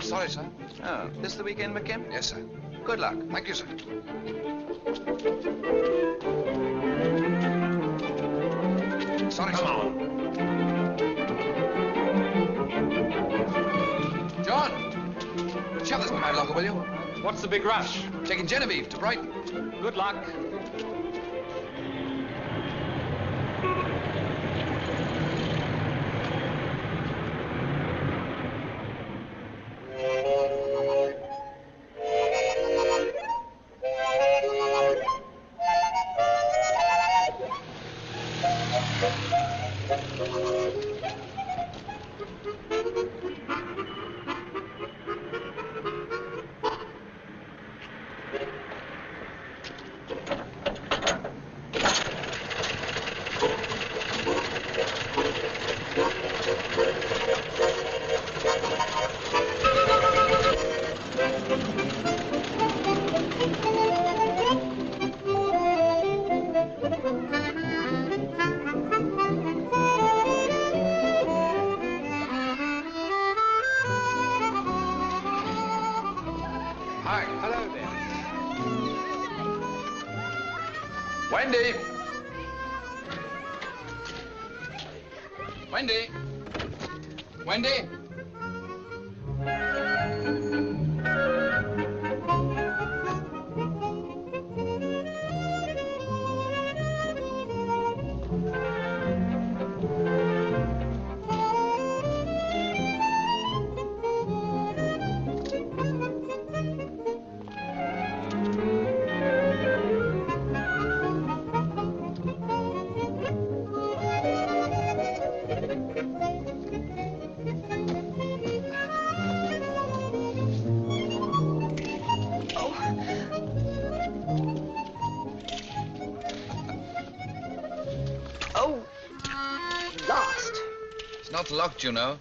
Sorry, sir. Oh, this the weekend, McKim? Yes, sir. Good luck. Thank you, sir. Sorry, Come sir. on. John! Shut this behind locker, will you? What's the big rush? Taking Genevieve to Brighton. Good luck. Wendy! Wendy! Wendy! Not locked, you know.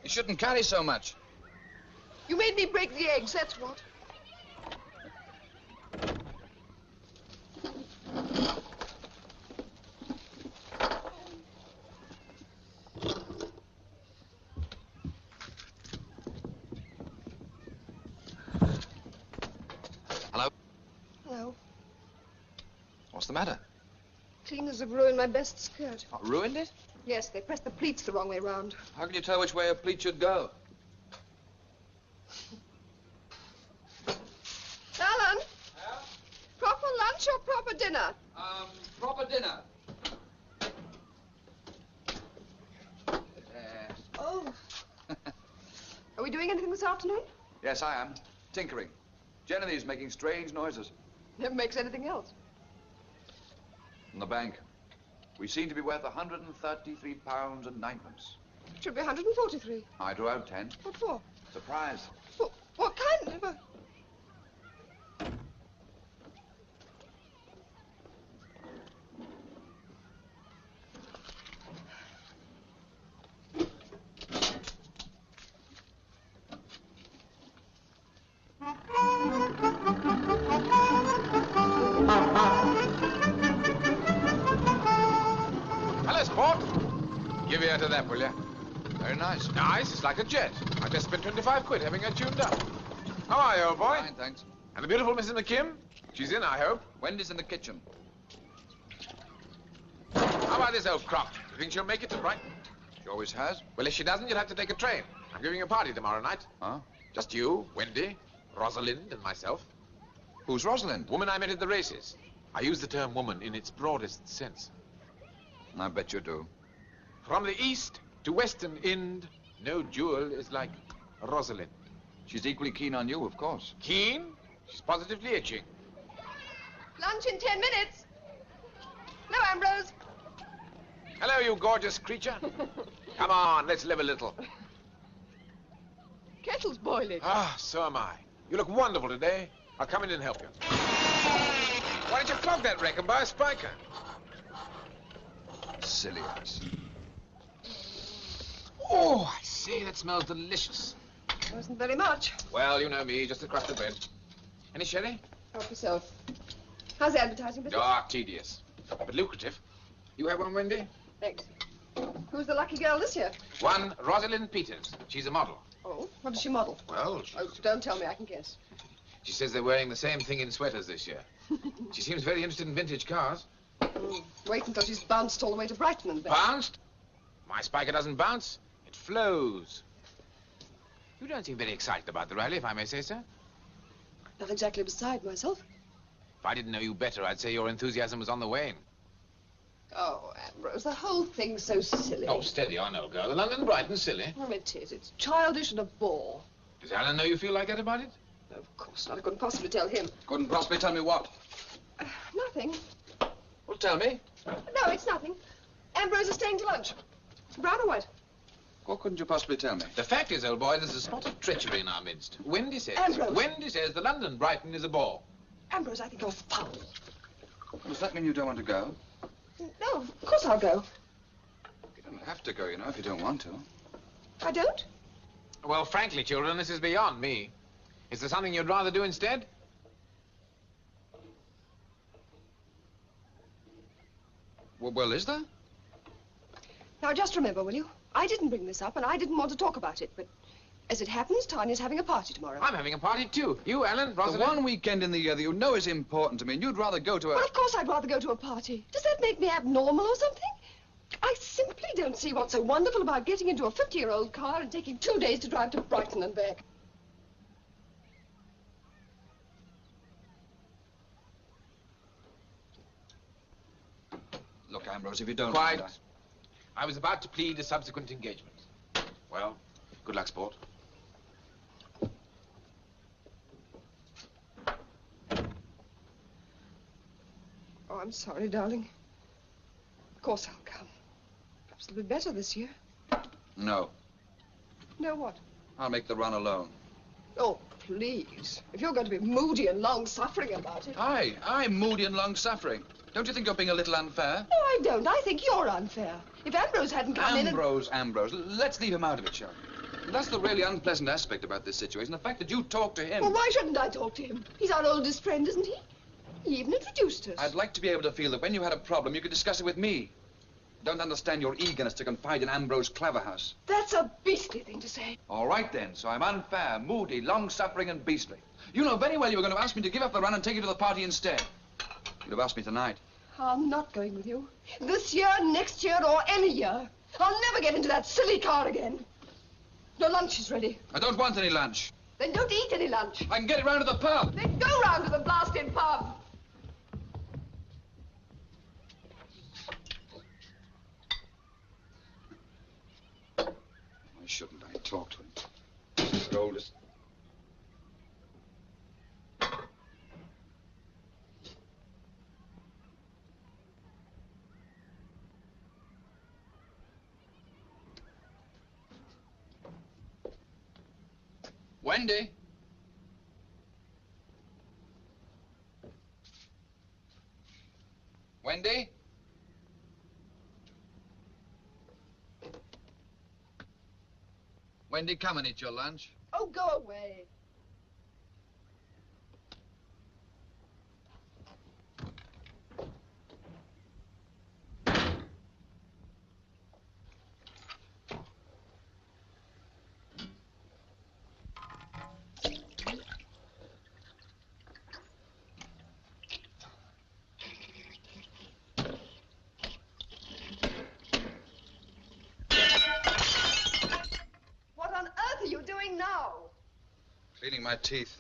You shouldn't carry so much. You made me break the eggs, that's what. Hello? Hello. What's the matter? Cleaners have ruined my best skirt. Oh, ruined it? Yes, they pressed the pleats the wrong way round. How can you tell which way a pleat should go? Alan? Yeah? Proper lunch or proper dinner? Proper dinner. Oh. Are we doing anything this afternoon? Yes, I am. Tinkering. Genevieve's making strange noises. Never makes anything else. In the bank. We seem to be worth £133 and ninepence. Should be 143. I drew out 10. What for? Surprise. What kind of a... Hello, sport. Give ear to that, will you? Very nice. Nice, it's like a jet. I just spent 25 quid having it tuned up. How are you, old boy? Fine, thanks. And the beautiful Mrs. McKim? She's in, I hope. Wendy's in the kitchen. How about this old crop? You think she'll make it to Brighton? She always has. Well, if she doesn't, you'll have to take a train. I'm giving a party tomorrow night. Huh? Just you, Wendy, Rosalind, and myself. Who's Rosalind? Woman I met at the races. I use the term woman in its broadest sense. I bet you do. From the east to western Ind, no jewel is like Rosalind. She's equally keen on you, of course. Keen? She's positively itching. Lunch in 10 minutes. No, Ambrose. Hello, you gorgeous creature. Come on, let's live a little. Kettle's boiling. Ah, so am I. You look wonderful today. I'll come in and help you. Why don't you flog that wreck and buy a Spyker? Silly ass. Oh, I say, that smells delicious. Wasn't very much. Well, you know me, just a crust of bread. Any sherry? Help yourself. How's the advertising business? Ah, tedious, but lucrative. You have one, Wendy? Thanks. Who's the lucky girl this year? One, Rosalind Peters. She's a model. Oh, what does she model? Well, Oh, don't tell me, I can guess. she says they're wearing the same thing in sweaters this year. She seems very interested in vintage cars. Wait until she's bounced all the way to Brighton and back. Bounced? My Spyker doesn't bounce. It flows. You don't seem very excited about the rally, if I may say so. Not exactly beside myself. If I didn't know you better, I'd say your enthusiasm was on the wane. Oh, Ambrose, the whole thing's so silly. Oh, steady on, old girl. The London Brighton's silly. Oh, it is. It's childish and a bore. Does Alan know you feel like that about it? No, of course not. I couldn't possibly tell him. Couldn't possibly tell me what? Nothing. Well, tell me. No, it's nothing. Ambrose is staying to lunch. Brown or white? What couldn't you possibly tell me? The fact is, old boy, there's a spot of treachery in our midst. Wendy says... Ambrose. Wendy says the London Brighton is a bore. Ambrose, I think you're foul. Does that mean you don't want to go? No, of course I'll go. You don't have to go, you know, if you don't want to. I don't? Well, frankly, children, this is beyond me. Is there something you'd rather do instead? Well, is there? Now, just remember, will you? I didn't bring this up, and I didn't want to talk about it, but as it happens, Tanya's having a party tomorrow. I'm having a party, too. You, Alan, Rosalind? The one weekend in the year that you know is important to me, and you'd rather go to a... Well, of course I'd rather go to a party. Does that make me abnormal or something? I simply don't see what's so wonderful about getting into a 50-year-old car and taking 2 days to drive to Brighton and back. Look, Ambrose, if you don't... Quite. mind, I was about to plead a subsequent engagement. Well, good luck, sport. Oh, I'm sorry, darling. Of course I'll come. Perhaps it'll be better this year. No. No, what? I'll make the run alone. Oh, please. If you're going to be moody and long-suffering about it... I'm moody and long-suffering. Don't you think you're being a little unfair? No, I don't. I think you're unfair. If Ambrose hadn't come in and... Ambrose, let's leave him out of it, shall we? That's the really unpleasant aspect about this situation, the fact that you talked to him. Well, why shouldn't I talk to him? He's our oldest friend, isn't he? He even introduced us. I'd like to be able to feel that when you had a problem, you could discuss it with me. I don't understand your eagerness to confide in Ambrose Claverhouse. That's a beastly thing to say. All right, then. So I'm unfair, moody, long-suffering, and beastly. You know very well you were going to ask me to give up the run and take you to the party instead. You'd have asked me tonight. I'm not going with you. This year, next year, or any year. I'll never get into that silly car again. No lunch is ready. I don't want any lunch. Then don't eat any lunch. I can get it round to the pub. Then go round to the blasted pub. Why shouldn't I talk to him? He's the oldest. Wendy? Wendy? Wendy, come and eat your lunch. Oh, go away. Cleaning my teeth.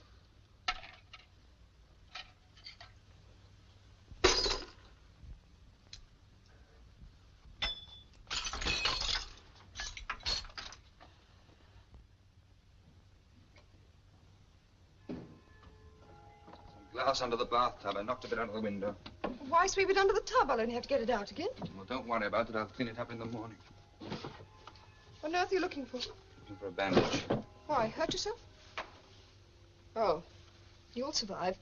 Glass under the bathtub. I knocked a bit out of the window. Why sweep it under the tub? I'll only have to get it out again. Well, don't worry about it. I'll clean it up in the morning. What on earth are you looking for? Looking for a bandage. Why, hurt yourself? Oh, you'll survive.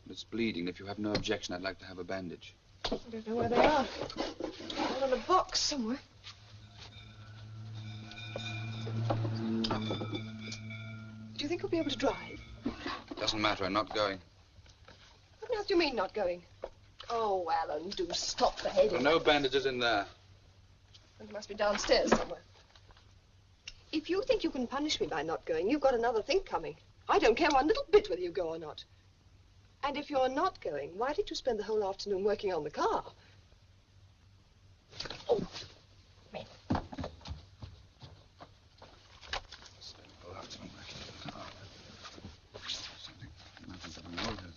It's bleeding. If you have no objection, I'd like to have a bandage. I don't know where they are. They're in a box somewhere. Do you think you'll be able to drive? Doesn't matter. I'm not going. What on earth do you mean, not going? Oh, Alan, do stop behaving. There are no bandages in there. It must be downstairs somewhere. If you think you can punish me by not going, you've got another thing coming. I don't care one little bit whether you go or not. And if you're not going, why did you spend the whole afternoon working on the car? Oh, man. Spend the whole afternoon working on the car. Something happened to my motor.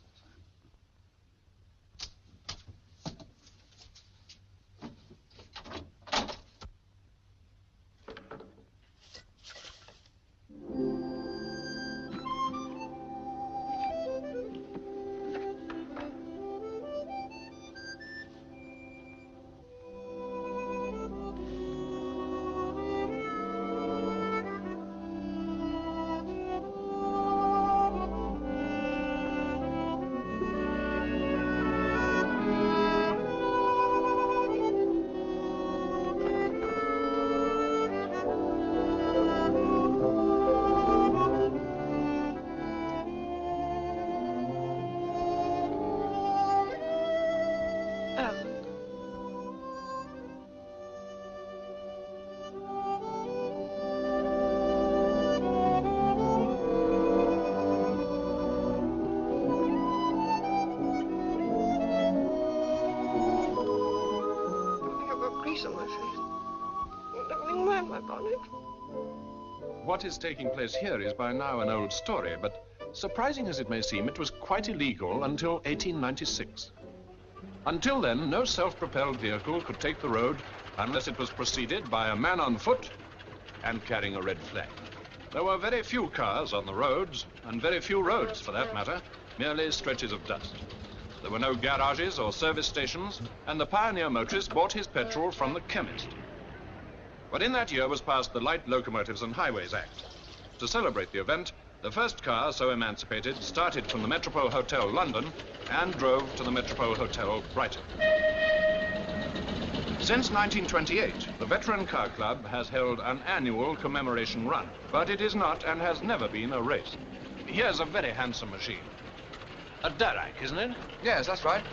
What is taking place here is by now an old story, but surprising as it may seem, it was quite illegal until 1896. Until then, no self-propelled vehicle could take the road unless it was preceded by a man on foot and carrying a red flag. There were very few cars on the roads, and very few roads, for that matter, merely stretches of dust. There were no garages or service stations, and the pioneer motorist bought his petrol from the chemist. But in that year was passed the Light Locomotives and Highways Act. To celebrate the event, the first car so emancipated started from the Metropole Hotel, London, and drove to the Metropole Hotel, Brighton. Since 1928, the Veteran Car Club has held an annual commemoration run, but it is not and has never been a race. Here's a very handsome machine. A Darracq, isn't it? Yes, that's right.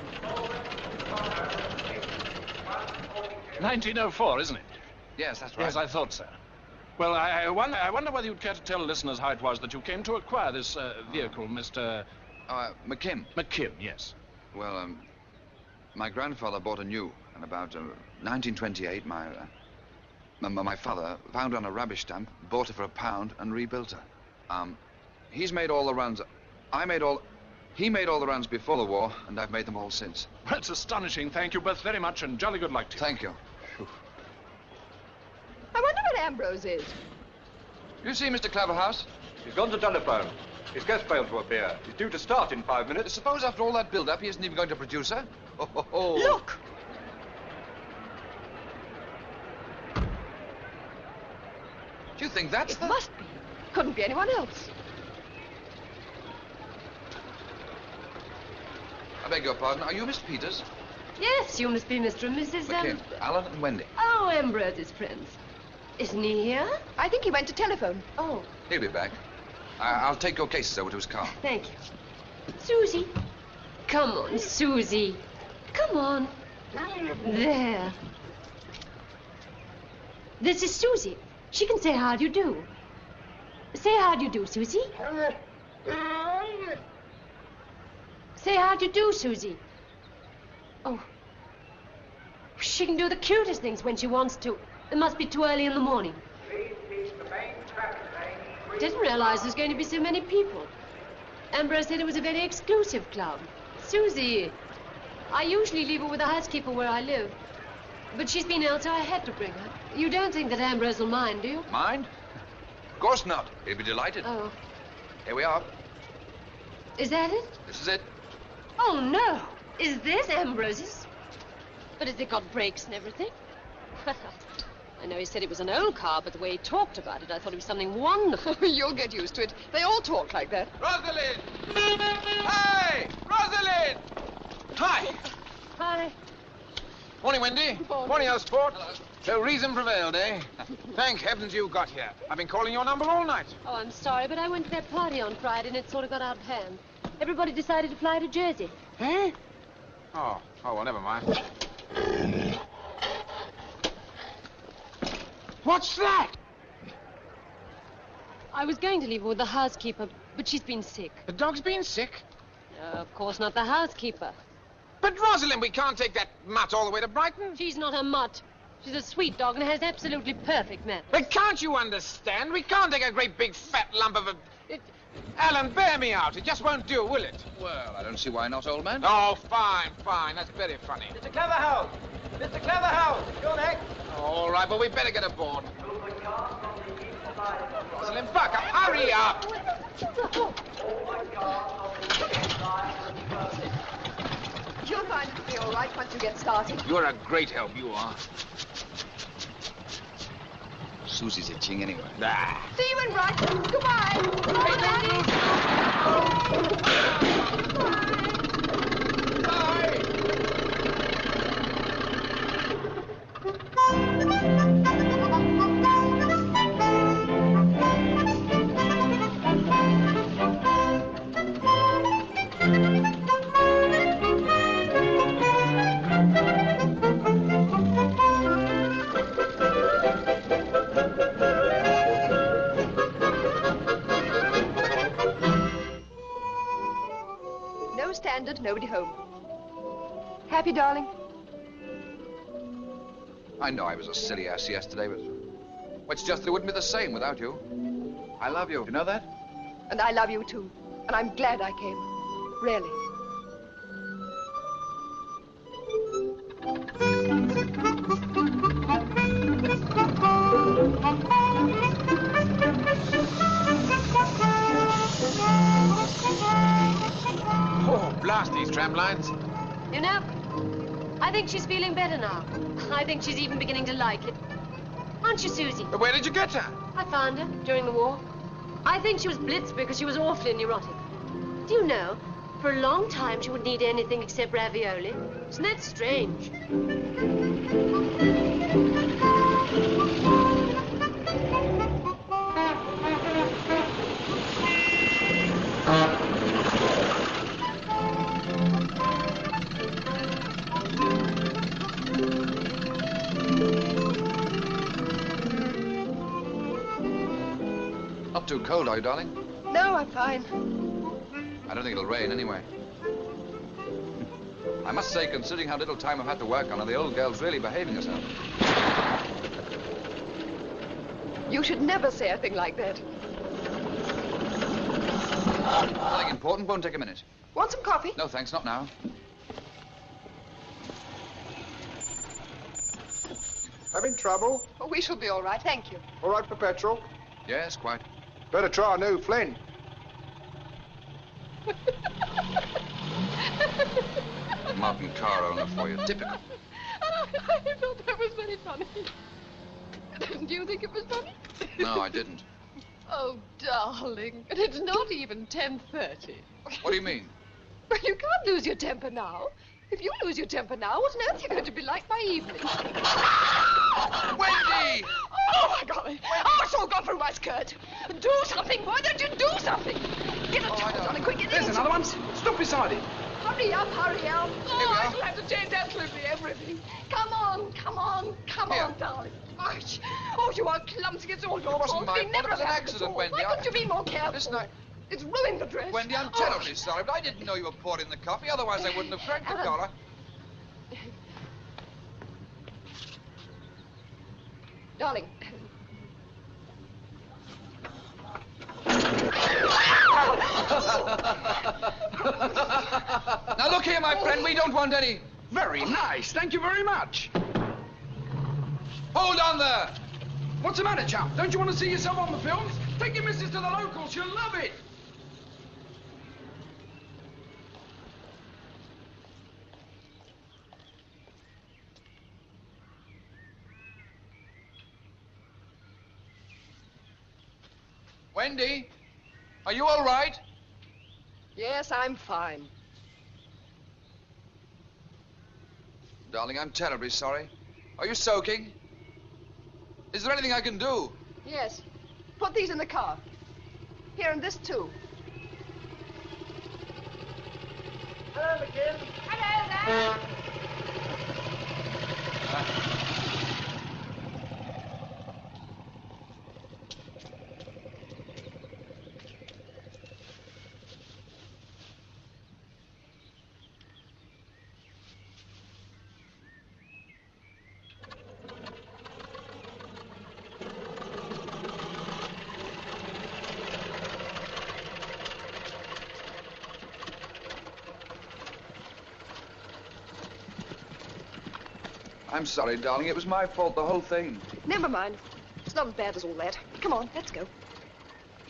1904, isn't it? Yes, that's right. Yes, I thought so. Well, I wonder whether you'd care to tell listeners how it was that you came to acquire this vehicle, Mr. McKim. McKim, yes. Well, my grandfather bought a new, and about 1928, my father found her on a rubbish dump, bought her for £1, and rebuilt her. He's made all the runs. He made all the runs before the war, and I've made them all since. Well, it's astonishing. Thank you both very much, and jolly good luck to you. Thank you. I wonder what Ambrose is. You see Mr. Claverhouse? He's gone to telephone. His guest failed to appear. He's due to start in 5 minutes. Suppose after all that build-up, he isn't even going to produce her? Oh. Look! Do you think that's It must be. Couldn't be anyone else. I beg your pardon. Are you Miss Peters? Yes, you must be Mr. and Mrs. McKim, Alan and Wendy. Oh, Ambrose's friends. Isn't he here? I think he went to telephone. Oh, He'll be back. I'll take your cases over to his car. thank you. Susie. Come on, Susie. Come on. There. This is Susie. She can say how do you do. Say how do you do, Susie. Say how do you do, Susie. Oh. She can do the cutest things when she wants to. It must be too early in the morning. Didn't realize there's going to be so many people. Ambrose said it was a very exclusive club. Susie, I usually leave her with the housekeeper where I live. But she's been ill, so I had to bring her. You don't think that Ambrose will mind, do you? Mind? Of course not. He'll be delighted. Oh. Here we are. Is that it? This is it. Oh, no. Is this Ambrose's? But has it got brakes and everything? I know he said it was an old car, but the way he talked about it, I thought it was something wonderful. You'll get used to it. They all talk like that. Rosalind! Hey! Rosalind! Hi! Hi. Morning, Wendy. Morning, old sport. Hello. So reason prevailed, eh? Thank heavens you got here. I've been calling your number all night. Oh, I'm sorry, but I went to that party on Friday and it sort of got out of hand. Everybody decided to fly to Jersey. Eh? Oh, well, never mind. What's that? I was going to leave her with the housekeeper, but she's been sick. The dog's been sick? No, of course not the housekeeper. But, Rosalind, we can't take that mutt all the way to Brighton. She's not a mutt. She's a sweet dog and has absolutely perfect manners. But can't you understand? We can't take a great big fat lump of a... Alan, bear me out. It just won't do, will it? Well, I don't see why not, old man. Oh, fine. That's very funny. Mr. Claverhouse! Mr. Claverhouse! You're next! All right, but we better get aboard. Rosalind, buck up. Hurry up. You'll find it'll be all right once you get started. You're a great help, you are. Susie's itching anyway. Ah. See you in Brighton. Goodbye. Goodbye, Standard, nobody home. Happy, darling? I know I was a silly ass yesterday, but it's just that it wouldn't be the same without you. I love you. You know that? And I love you, too. And I'm glad I came. Really. Blast these tram lines. You know, I think she's feeling better now. I think she's even beginning to like it. Aren't you, Susie? But where did you get her? I found her during the war. I think she was blitzed because she was awfully neurotic. Do you know, for a long time she wouldn't eat anything except ravioli. Isn't that strange? Not too cold, are you, darling? No, I'm fine. I don't think it'll rain anyway. I must say, considering how little time I've had to work on her, the old girl's really behaving herself. You should never say a thing like that. Nothing important, won't take a minute. Want some coffee? No, thanks, not now. Having trouble? Oh, we shall be all right, thank you. All right for petrol? Yes, quite. Better try a new Flynn. Modern car owner for you. Typical. I thought that was very funny. Do you think it was funny? No, I didn't. Oh, darling. And it's not even 10:30. What do you mean? Well, you can't lose your temper now. If you lose your temper now, what on earth are you going to be like by evening? Wendy! Oh, my golly. Oh, it's all gone through my skirt. Do something. Why don't you do something? Get a towel, darling, quick. There's another one. Stop beside it. Hurry up, hurry up. Here we Oh, are. I shall have to change absolutely everything. Come on, Here. darling. Gosh. Oh, you are clumsy. It's all your It wasn't fault. my We fault. never It was an have accident, before. Wendy. Why couldn't you be more careful? Listen, It's ruined the dress. Wendy, I'm terribly sorry, but I didn't know you were pouring the coffee. Otherwise, I wouldn't have drank the dollar. Darling. Now, look here, my friend, we don't want any... Very nice. Thank you very much. Hold on there! What's the matter, chap? Don't you want to see yourself on the films? Take your missus to the locals. She'll love it. Wendy, are you all right? Yes, I'm fine. Darling, I'm terribly sorry. Are you soaking? Is there anything I can do? Yes. Put these in the car. Here, and this too. Hello, McKim. Hello there. I'm sorry, darling. It was my fault, the whole thing. Never mind. It's not as bad as all that. Come on, let's go.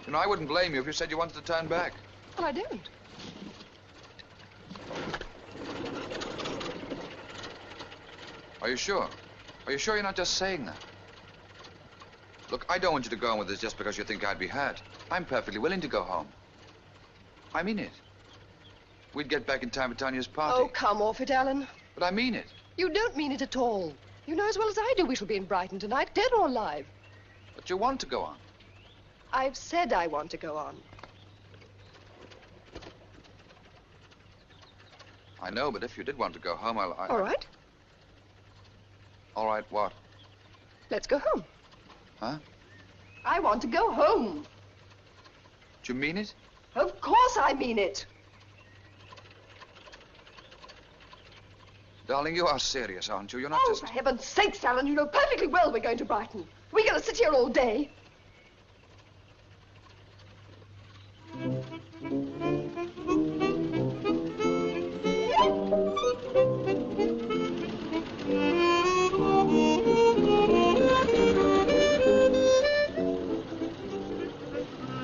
You know, I wouldn't blame you if you said you wanted to turn back. Well, I don't. Are you sure? Are you sure you're not just saying that? Look, I don't want you to go on with this just because you think I'd be hurt. I'm perfectly willing to go home. I mean it. We'd get back in time for Tanya's party. Oh, come off it, Alan. But I mean it. You don't mean it at all. You know as well as I do we shall be in Brighton tonight, dead or alive. But you want to go on. I've said I want to go on. I know, but if you did want to go home, All right. All right, what? Let's go home. Huh? I want to go home. Do you mean it? Of course I mean it. Darling, you are serious, aren't you? You're not Oh, just... for heaven's sakes, Alan, you know perfectly well we're going to Brighton. We're going to sit here all day.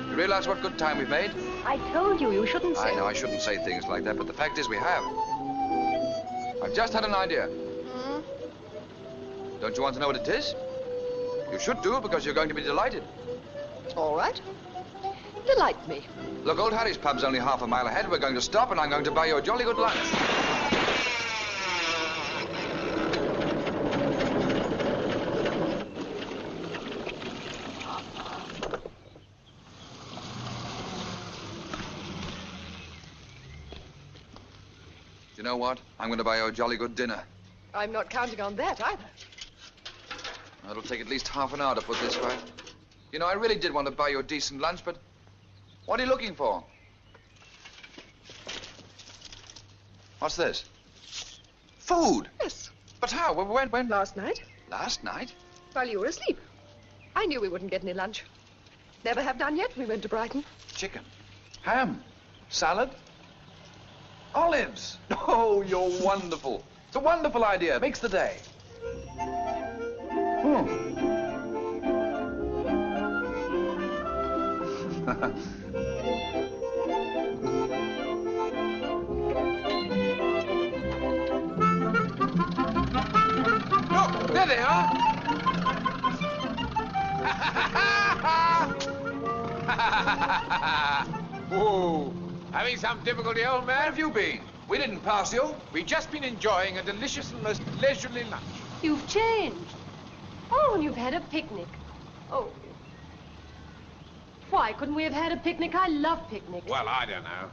You realize what good time we've made? I told you shouldn't say. I know I shouldn't say things like that, but the fact is we have. I've just had an idea. Don't you want to know what it is? You should do, because you're going to be delighted. All right. Delight me. Look, Old Harry's pub's only half a mile ahead. We're going to stop, and I'm going to buy you a jolly good lunch. You know what? I'm going to buy you a jolly good dinner. I'm not counting on that either. It'll take at least half an hour to put this way. You know, I really did want to buy you a decent lunch, but what are you looking for? What's this? Food? Yes. But how? When? Last night, Last night? while you were asleep. I knew we wouldn't get any lunch. Never have done yet. We went to Brighton. Chicken. Ham. Salad. Olives. Oh, you're wonderful. It's a wonderful idea. Makes the day. Look, there they are. Whoa. Having some difficulty, old man? Where have you been? We didn't pass you. We've just been enjoying a delicious and most leisurely lunch. You've changed. Oh, and you've had a picnic. Oh. Why couldn't we have had a picnic? I love picnics. Well, I don't know.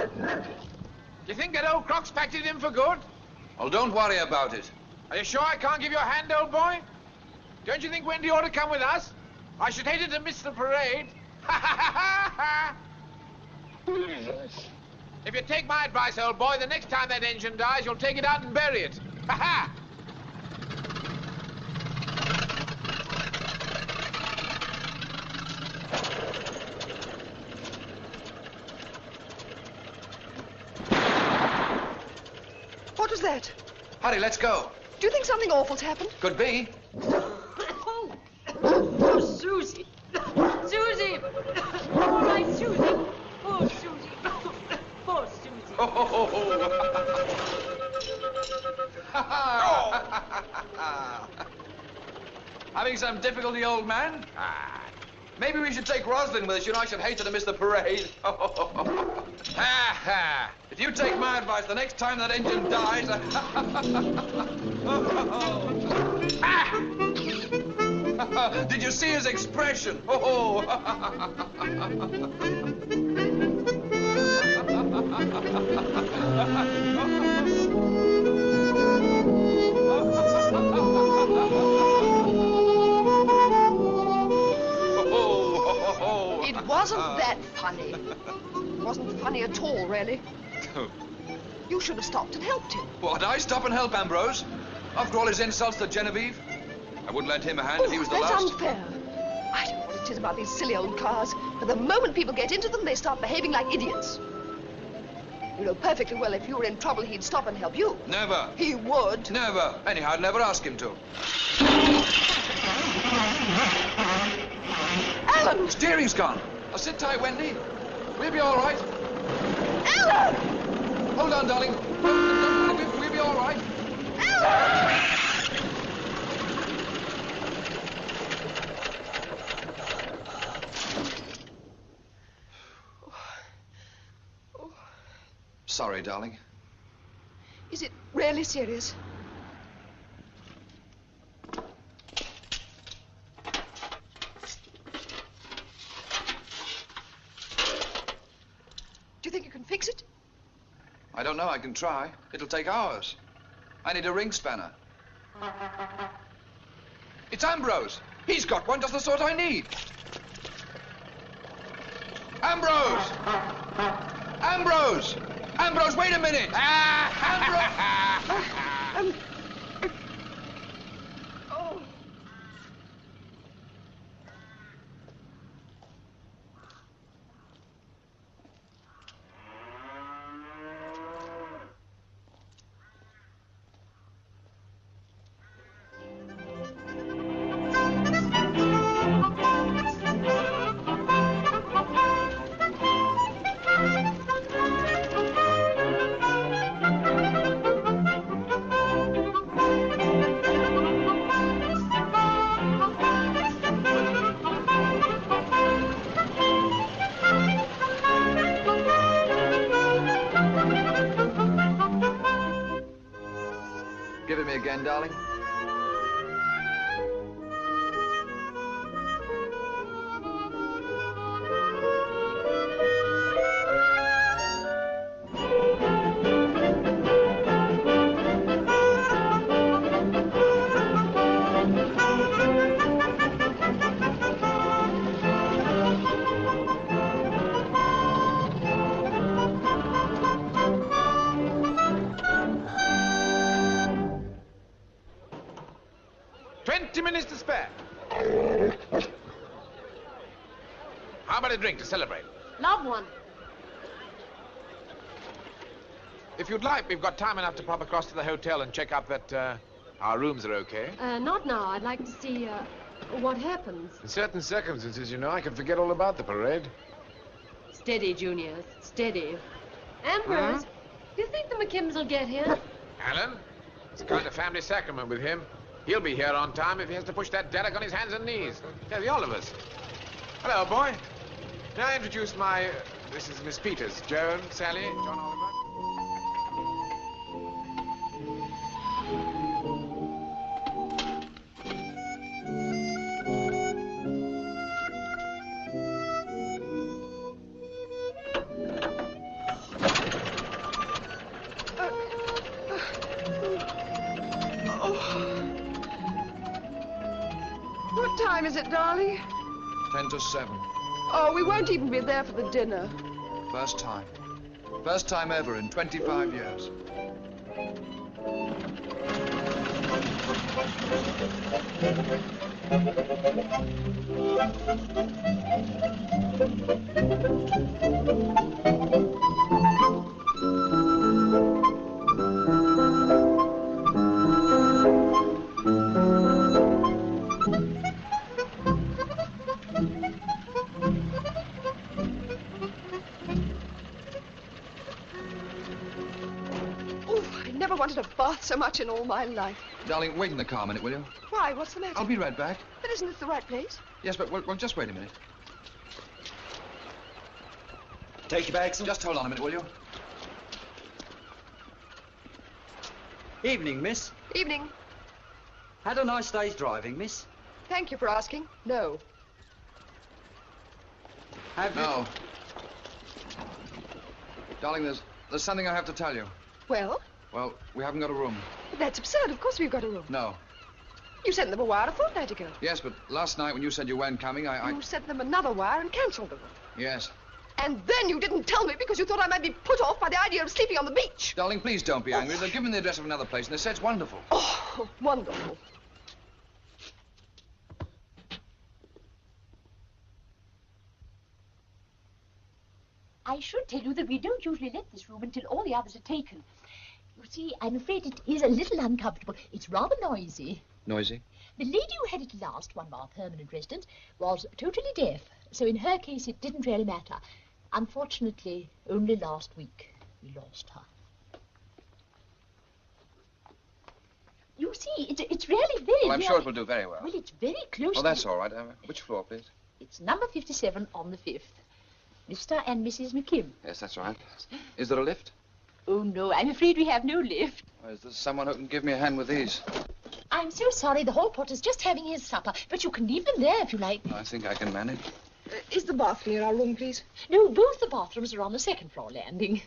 Do you think that old Croc's packed it in for good? Well, don't worry about it. Are you sure I can't give you a hand, old boy? Don't you think Wendy ought to come with us? I should hate her to miss the parade. If you take my advice, old boy, the next time that engine dies, you'll take it out and bury it. Ha ha! that? Hurry, let's go. Do you think something awful's happened? Could be. Oh, Susie. Susie. All right, Susie. Poor Susie. Poor Susie. Having some difficulty, old man? Maybe we should take Rosalind with us. You know, I should hate her to miss the parade. If you take my advice, the next time that engine dies... Did you see his expression? It wasn't that funny. It wasn't funny at all, really. You should have stopped and helped him. What, I stop and help Ambrose? After all his insults to Genevieve? I wouldn't lend him a hand if he was the that's last. Unfair. I don't know what it is about these silly old cars, but the moment people get into them, they start behaving like idiots. You know perfectly well if you were in trouble, he'd stop and help you. Never. He would. Never. Anyhow, I'd never ask him to. Alan! Steering's gone. Now sit tight, Wendy. We'll be all right. Alan! Hold on, darling. We'll be all right. Alan! Sorry, darling. Is it really serious? Do you think you can fix it? I don't know. I can try. It'll take hours. I need a ring spanner. It's Ambrose. He's got one, just the sort I need. Ambrose! Ambrose! Ambrose, wait a minute! Ambrose! Oh. Give it me again, darling. Minutes to spare. How about a drink to celebrate? Love one. If you'd like, we've got time enough to pop across to the hotel and check up that our rooms are okay. Not now. I'd like to see what happens. In certain circumstances, you know, I can forget all about the parade. Steady, Junior. Steady. Ambrose, do you think the McKims will get here? Alan, it's a kind of family sacrament with him. He'll be here on time if he has to push that Darracq on his hands and knees. Tell the all of us. Hello, boy. May I introduce my... this is Miss Peters. Joan, Sally, John Oliver. What time is it, darling? 10 to 7. Oh, we won't even be there for the dinner. First time. First time ever in 25 years. wanted a bath so much in all my life. Darling, wait in the car a minute, will you? Why? What's the matter? I'll be right back. But isn't this the right place? Yes, but well, just wait a minute. Take your bags. Just hold on a minute, will you? Evening, miss. Evening. Had a nice day's driving, miss. Thank you for asking. No. Have you? No. Darling, there's something I have to tell you. Well? Well, we haven't got a room. That's absurd. Of course we've got a room. No. You sent them a wire a fortnight ago. Yes, but last night when you said you weren't coming, You sent them another wire and cancelled the room. Yes. And then you didn't tell me because you thought I might be put off by the idea of sleeping on the beach. Darling, please don't be angry. They've given me the address of another place, and they say it's wonderful. Oh, wonderful. I should tell you that we don't usually let this room until all the others are taken. You see, I'm afraid it is a little uncomfortable. It's rather noisy. Noisy? The lady who had it last, one of our permanent residents, was totally deaf, so in her case it didn't really matter. Unfortunately, only last week we lost her. You see, it's really very... Well, I'm sure it will do very well. Well, it's very close. Oh, that's all right. Which floor, please? It's number 57 on the 5th. Mr. and Mrs. McKim. Yes, that's right. Is there a lift? Oh, no, I'm afraid we have no lift. Is there someone who can give me a hand with these? I'm so sorry, the hall porter's just having his supper, but you can leave them there if you like. I think I can manage. Is the bath near our room, please? No, both the bathrooms are on the second floor landing.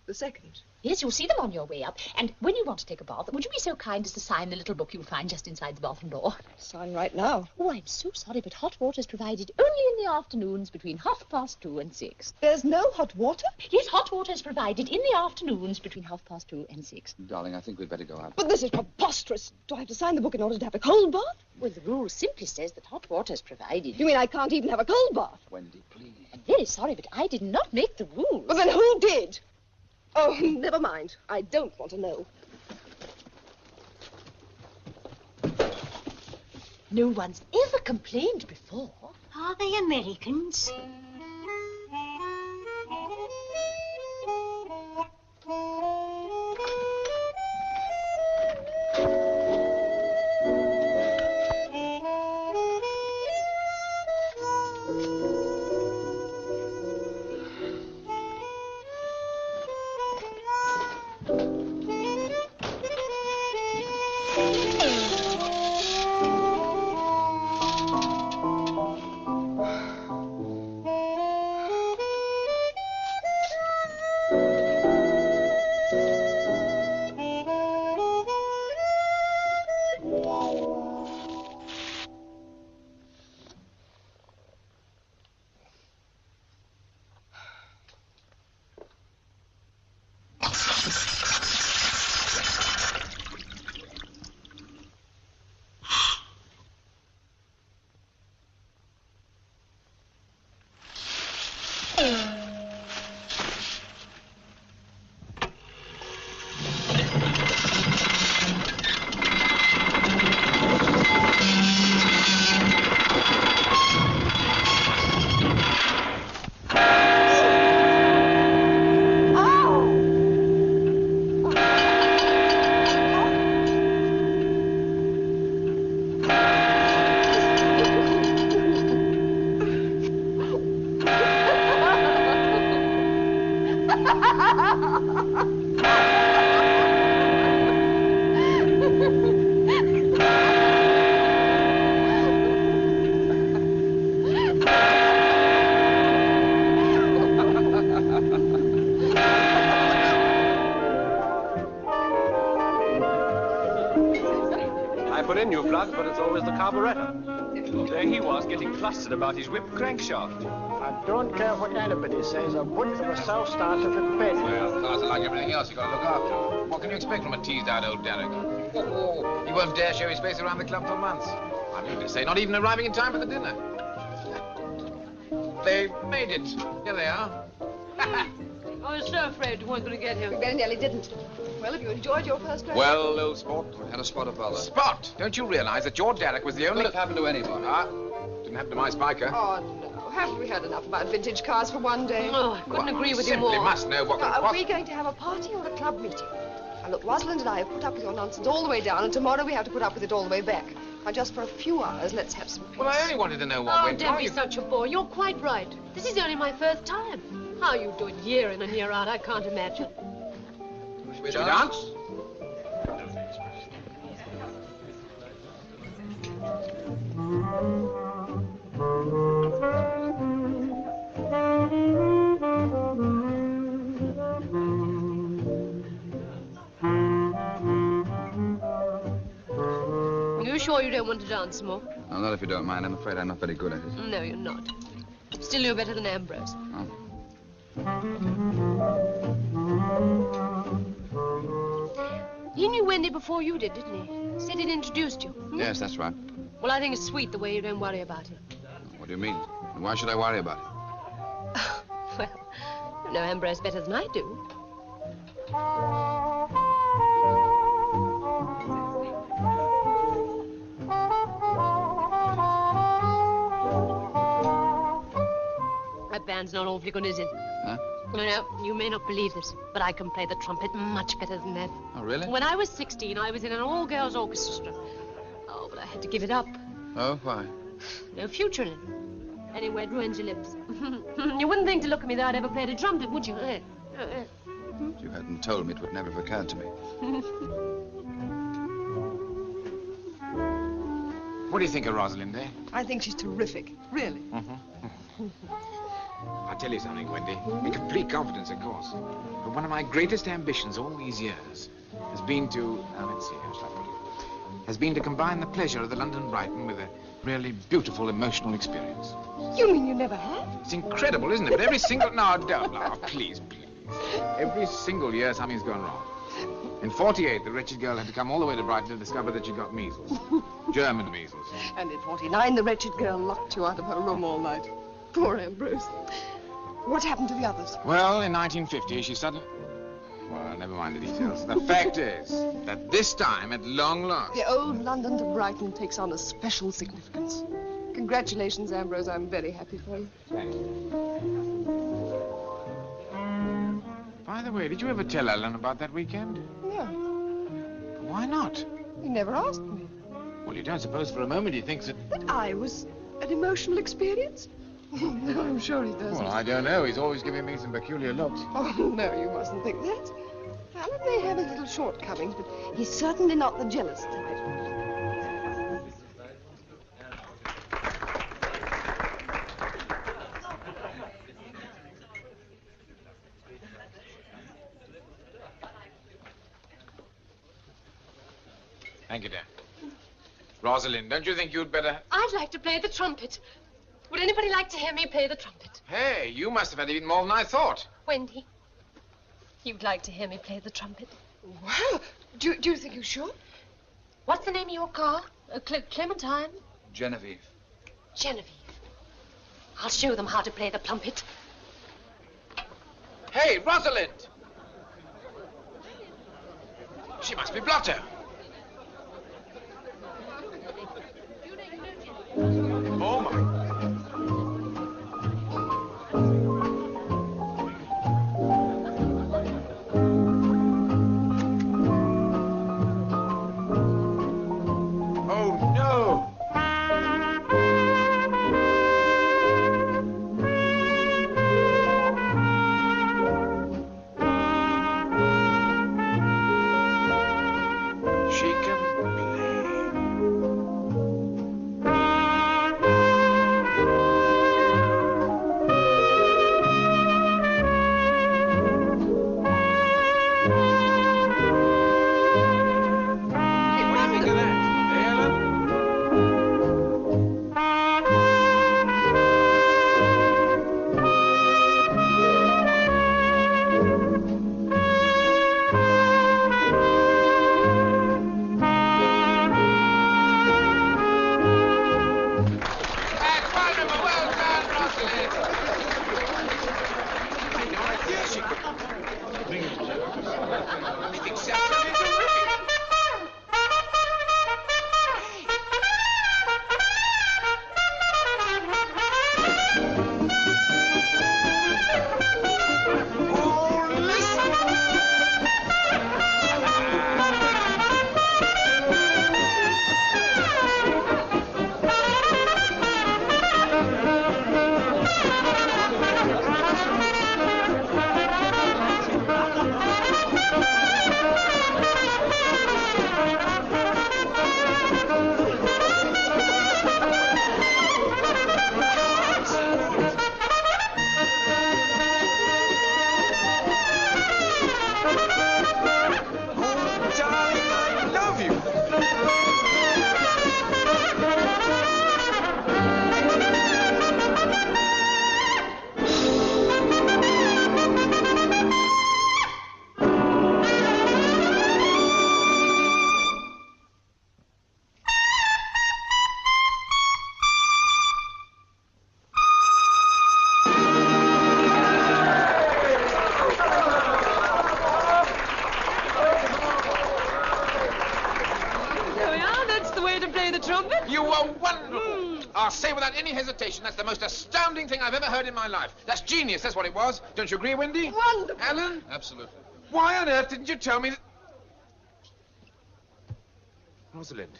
The second? Yes, you'll see them on your way up. And when you want to take a bath, would you be so kind as to sign the little book you'll find just inside the bathroom door? Sign right now. Oh, I'm so sorry, but hot water is provided only in the afternoons between 2:30 and 6. There's no hot water? Yes, hot water is provided in the afternoons between 2:30 and 6. Darling, I think we'd better go out. But this is preposterous. Do I have to sign the book in order to have a cold bath? Well, the rule simply says that hot water is provided. You mean I can't even have a cold bath? Wendy, please. I'm very sorry, but I did not make the rules. Well, then who did? Oh, never mind. I don't want to know. No one's ever complained before. Are they Americans? About his whip crankshaft. I don't care what anybody says, a wood for a self-starter for bed. Well, cars are like everything else, you've got to look after them. What can you expect from a teased-out old Darracq? He won't dare show his face around the club for months. I mean to say, not even arriving in time for the dinner. They made it. Here they are. I was so afraid you weren't going to get here. We very nearly didn't. Well, have you enjoyed your first drive? Well, old sport. We had a spot of bother. Spot? Don't you realize that your Darracq was the only... Could have happened to anybody. Didn't happen to my Spyker. Oh, no. Haven't we heard enough about vintage cars for one day? Oh, I couldn't agree with you more. Simply must know what can Are we going to have a party or a club meeting? Now, look, Rosalind and I have put up with your nonsense all the way down, and tomorrow we have to put up with it all the way back. Now, just for a few hours, let's have some peace. Well, I only wanted to know what went don't wrong. be such a bore. You're quite right. This is only my first time. How you do it year in and year out, I can't imagine. Should we dance? You sure you don't want to dance more? No, not if you don't mind. I'm afraid I'm not very good at it. No, you're not. Still, you're better than Ambrose. Oh. He knew Wendy before you did, didn't he? Said he'd introduced you. Yes, that's right. Well, I think it's sweet the way you don't worry about him. What do you mean? And why should I worry about it? Well, you know Ambrose better than I do. That band's not awfully good, is it? Huh? No, you may not believe this, but I can play the trumpet much better than that. Oh, really? When I was 16, I was in an all-girls orchestra. Oh, but I had to give it up. Oh, why? No future in it. Anyway, it ruins your lips. You wouldn't think to look at me that I'd ever played a trumpet, would you? If you hadn't told me, it would never have occurred to me. What do you think of Rosalind, eh? I think she's terrific, really. I'll tell you something, Wendy. In complete confidence, of course. But one of my greatest ambitions all these years has been to, let's see, how shall I put it? Has been to combine the pleasure of the London Brighton with a really beautiful emotional experience. You mean you never have? It's incredible, isn't it? But every single... No, don't laugh, please. Every single year, something's gone wrong. In 48, the wretched girl had to come all the way to Brighton to discover that she'd got measles. German measles. And in 49, the wretched girl locked you out of her room all night. Poor Ambrose. What happened to the others? Well, in 1950, she suddenly... Well, never mind the details. The fact is that this time, at long last... The old London to Brighton takes on a special significance. Congratulations, Ambrose. I'm very happy for you. Thank you. By the way, did you ever tell Ellen about that weekend? No. Why not? He never asked me. Well, you don't suppose for a moment he thinks that... That I was an emotional experience? No, I'm sure he doesn't. Well, I don't know. He's always giving me some peculiar looks. Oh, no, you mustn't think that. Alan may have his little shortcomings, but he's certainly not the jealous type. Thank you, dear. Rosalind, don't you think you'd better... I'd like to play the trumpet. Would anybody like to hear me play the trumpet? Hey, you must have had even more than I thought. Wendy, you'd like to hear me play the trumpet? Well, do you think you should? What's the name of your car? Clementine? Genevieve. Genevieve. I'll show them how to play the trumpet. Hey, Rosalind! She must be Blotter. Oh, my... any hesitation. That's the most astounding thing I've ever heard in my life. That's genius, that's what it was. Don't you agree, Wendy? Wonderful. Alan? Absolutely. Why on earth didn't you tell me that... Rosalind.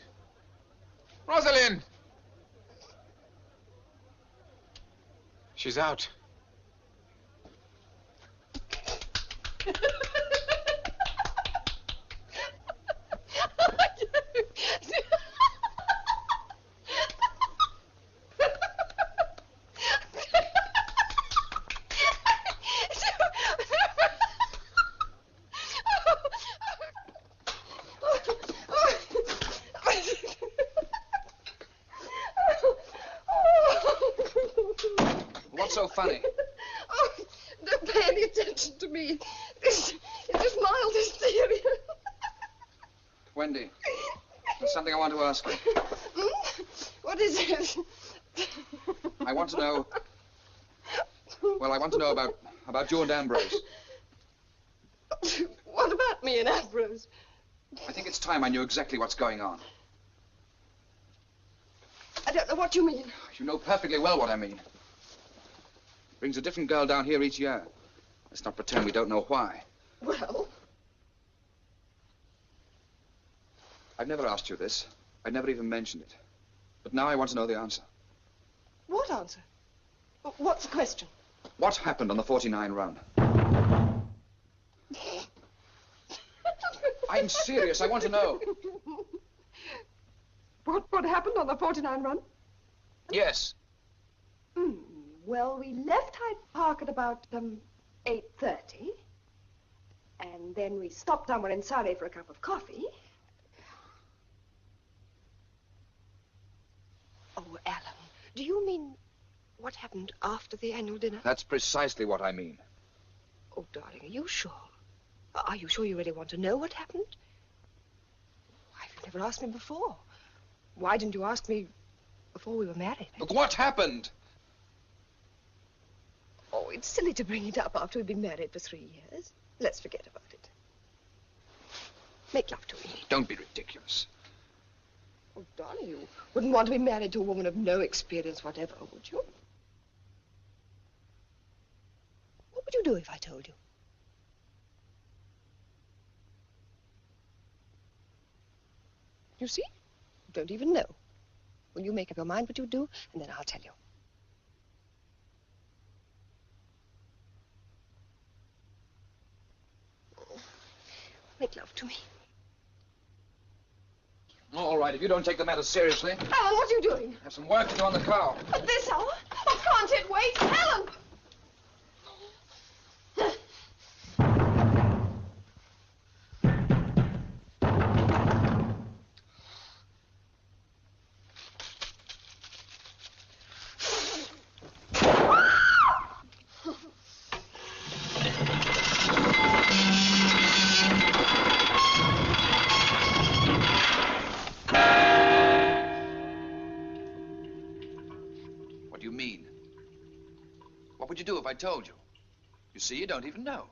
Rosalind! She's out. What's so funny? Oh, don't pay any attention to me. This is just mild hysteria. Wendy, there's something I want to ask you. What is it? I want to know... Well, I want to know about you and Ambrose. What about me and Ambrose? I think it's time I knew exactly what's going on. I don't know what you mean. You know perfectly well what I mean. Brings a different girl down here each year. Let's not pretend we don't know why. Well? I've never asked you this. I've never even mentioned it. But now I want to know the answer. What answer? What's the question? What happened on the 49 run? I'm serious. I want to know. What happened on the 49 run? Yes. Well, we left Hyde Park at about 8:30. And then we stopped somewhere in Surrey for a cup of coffee. Oh, Alan, do you mean what happened after the annual dinner? That's precisely what I mean. Oh, darling, are you sure? Are you sure you really want to know what happened? Why, you've never asked me before. Why didn't you ask me before we were married? Look, what happened? Oh, it's silly to bring it up after we've been married for 3 years. Let's forget about it. Make love to me. Don't be ridiculous. Oh, darling, you wouldn't want to be married to a woman of no experience whatever, would you? What would you do if I told you? You see? You don't even know. Well, you make up your mind what you do, and then I'll tell you. Make love to me. All right, if you don't take the matter seriously. Alan, what are you doing? Have some work to do on the car. At this hour? Oh, can't it wait? Alan! What would you do if I told you? You see, you don't even know.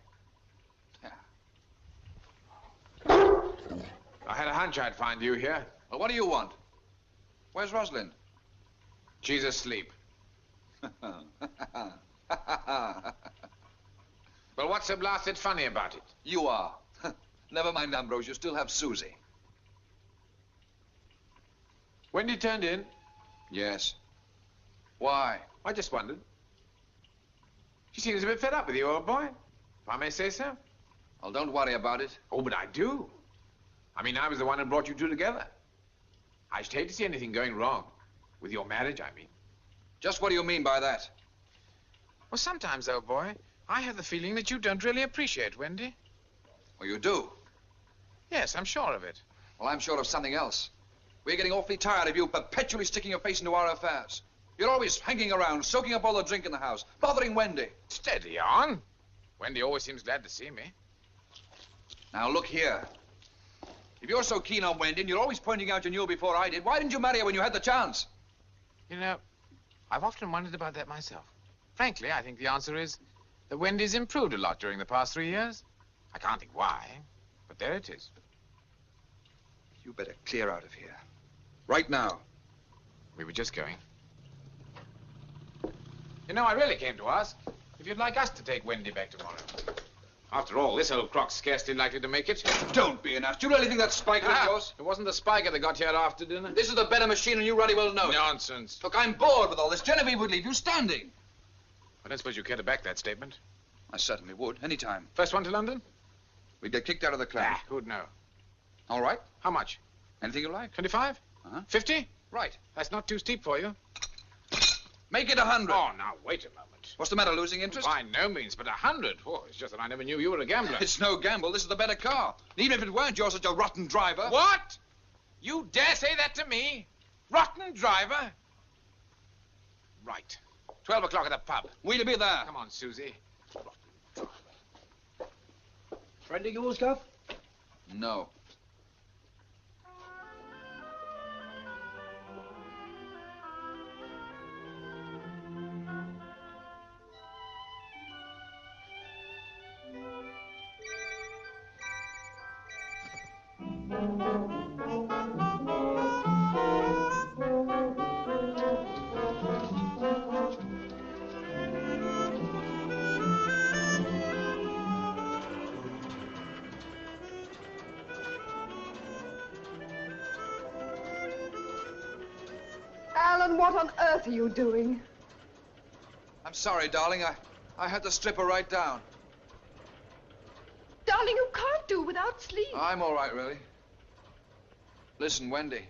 I had a hunch I'd find you here. Well, what do you want? Where's Rosalind? She's asleep. Well, what's so blasted funny about it? You are. Never mind, Ambrose, you still have Susie. Wendy turned in? Yes. Why? I just wondered. She seems a bit fed up with you, old boy, if I may say so. Well, don't worry about it. Oh, but I do. I mean, I was the one who brought you two together. I should hate to see anything going wrong. With your marriage, I mean. Just what do you mean by that? Well, sometimes, old boy, I have the feeling that you don't really appreciate Wendy. Well, you do? Yes, I'm sure of it. Well, I'm sure of something else. We're getting awfully tired of you perpetually sticking your face into our affairs. You're always hanging around, soaking up all the drink in the house, bothering Wendy. Steady on. Wendy always seems glad to see me. Now, look here. If you're so keen on Wendy and you're always pointing out you knew before I did, why didn't you marry her when you had the chance? You know, I've often wondered about that myself. Frankly, I think the answer is that Wendy's improved a lot during the past 3 years. I can't think why, but there it is. You better clear out of here. Right now. We were just going. You know, I really came to ask if you'd like us to take Wendy back tomorrow. After all, this old croc's scarcely likely to make it. Don't be an ass. Do you really think that Spyker is yours? It wasn't the Spyker that got here after dinner. This is the better machine, and you really well know it. Nonsense. Look, I'm bored with all this. Genevieve would leave you standing. I don't suppose you care to back that statement. I certainly would, any time. First one to London? We'd get kicked out of the club. Who'd know? All right. How much? Anything you like. 25? 50? Right. That's not too steep for you. Make it 100. Oh, now, wait a moment. What's the matter, losing interest? By no means, but 100. Oh, it's just that I never knew you were a gambler. It's no gamble. This is the better car. And even if it weren't, you're such a rotten driver. What? You dare say that to me? Rotten driver? Right. 12 o'clock at the pub. We'll be there. Come on, Susie. Friend of yours, Gov? No. Alan, what on earth are you doing? I'm sorry, darling. I had to strip her right down. Darling, you can't do without sleep. I'm all right, really. Listen, Wendy.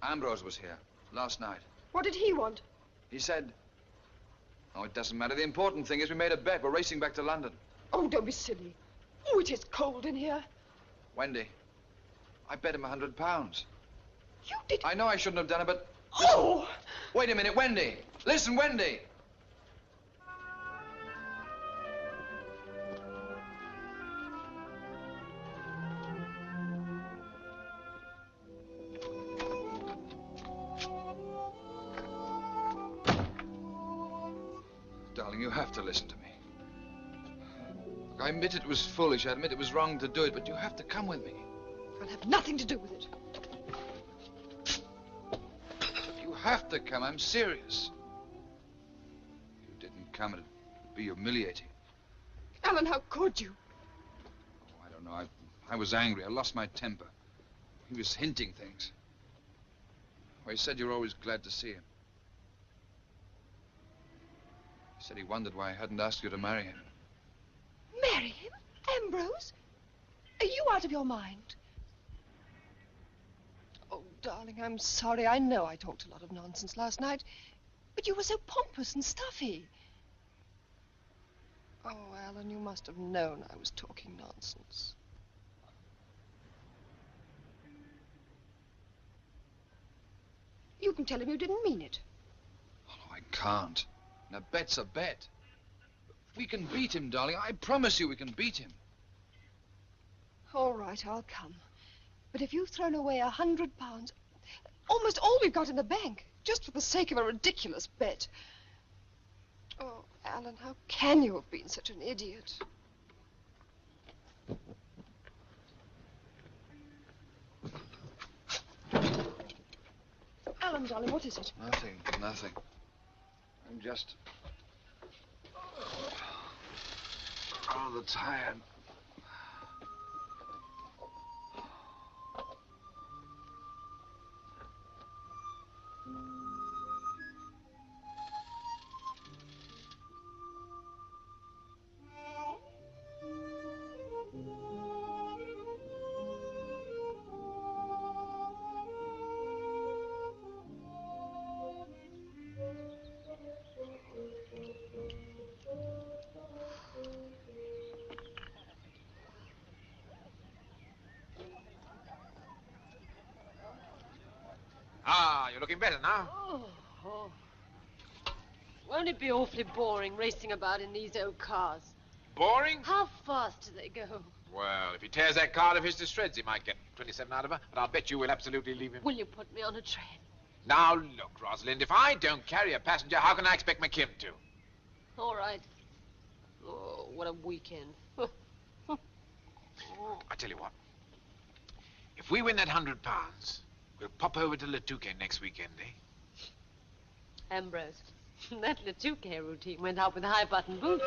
Ambrose was here last night. What did he want? He said... Oh, it doesn't matter. The important thing is we made a bet. We're racing back to London. Oh, don't be silly. Oh, it is cold in here. Wendy, I bet him £100. You did... I know I shouldn't have done it, but... Oh! Wait a minute, Wendy. Listen, Wendy. Darling, you have to listen to me. Look, I admit it was foolish. I admit it was wrong to do it, but you have to come with me. I'll have nothing to do with it. You have to come. I'm serious. If you didn't come, it'd be humiliating. Alan, how could you? Oh, I don't know. I was angry. I lost my temper. He was hinting things. Well, he said you were always glad to see him. He said he wondered why I hadn't asked you to marry him. Marry him? Ambrose? Are you out of your mind? Oh, darling, I'm sorry. I know I talked a lot of nonsense last night, but you were so pompous and stuffy. Oh, Alan, you must have known I was talking nonsense. You can tell him you didn't mean it. Oh, I can't. And a bet's a bet. We can beat him, darling. I promise you we can beat him. All right, I'll come. But if you've thrown away £100, almost all we've got in the bank, just for the sake of a ridiculous bet. Oh, Alan, how can you have been such an idiot? Alan, darling, what is it? Nothing, nothing. I'm just... rather tired. You're looking better now. Oh. Won't it be awfully boring racing about in these old cars? Boring? How fast do they go? Well, if he tears that car of his to shreds, he might get 27 out of her, but I'll bet you will absolutely leave him. Will you put me on a train? Now, look, Rosalind, if I don't carry a passenger, how can I expect McKim to? All right. Oh, what a weekend. I tell you what. If we win that £100, we'll pop over to Latuke next weekend, eh? Ambrose, That Latuque routine went out with high-button boots.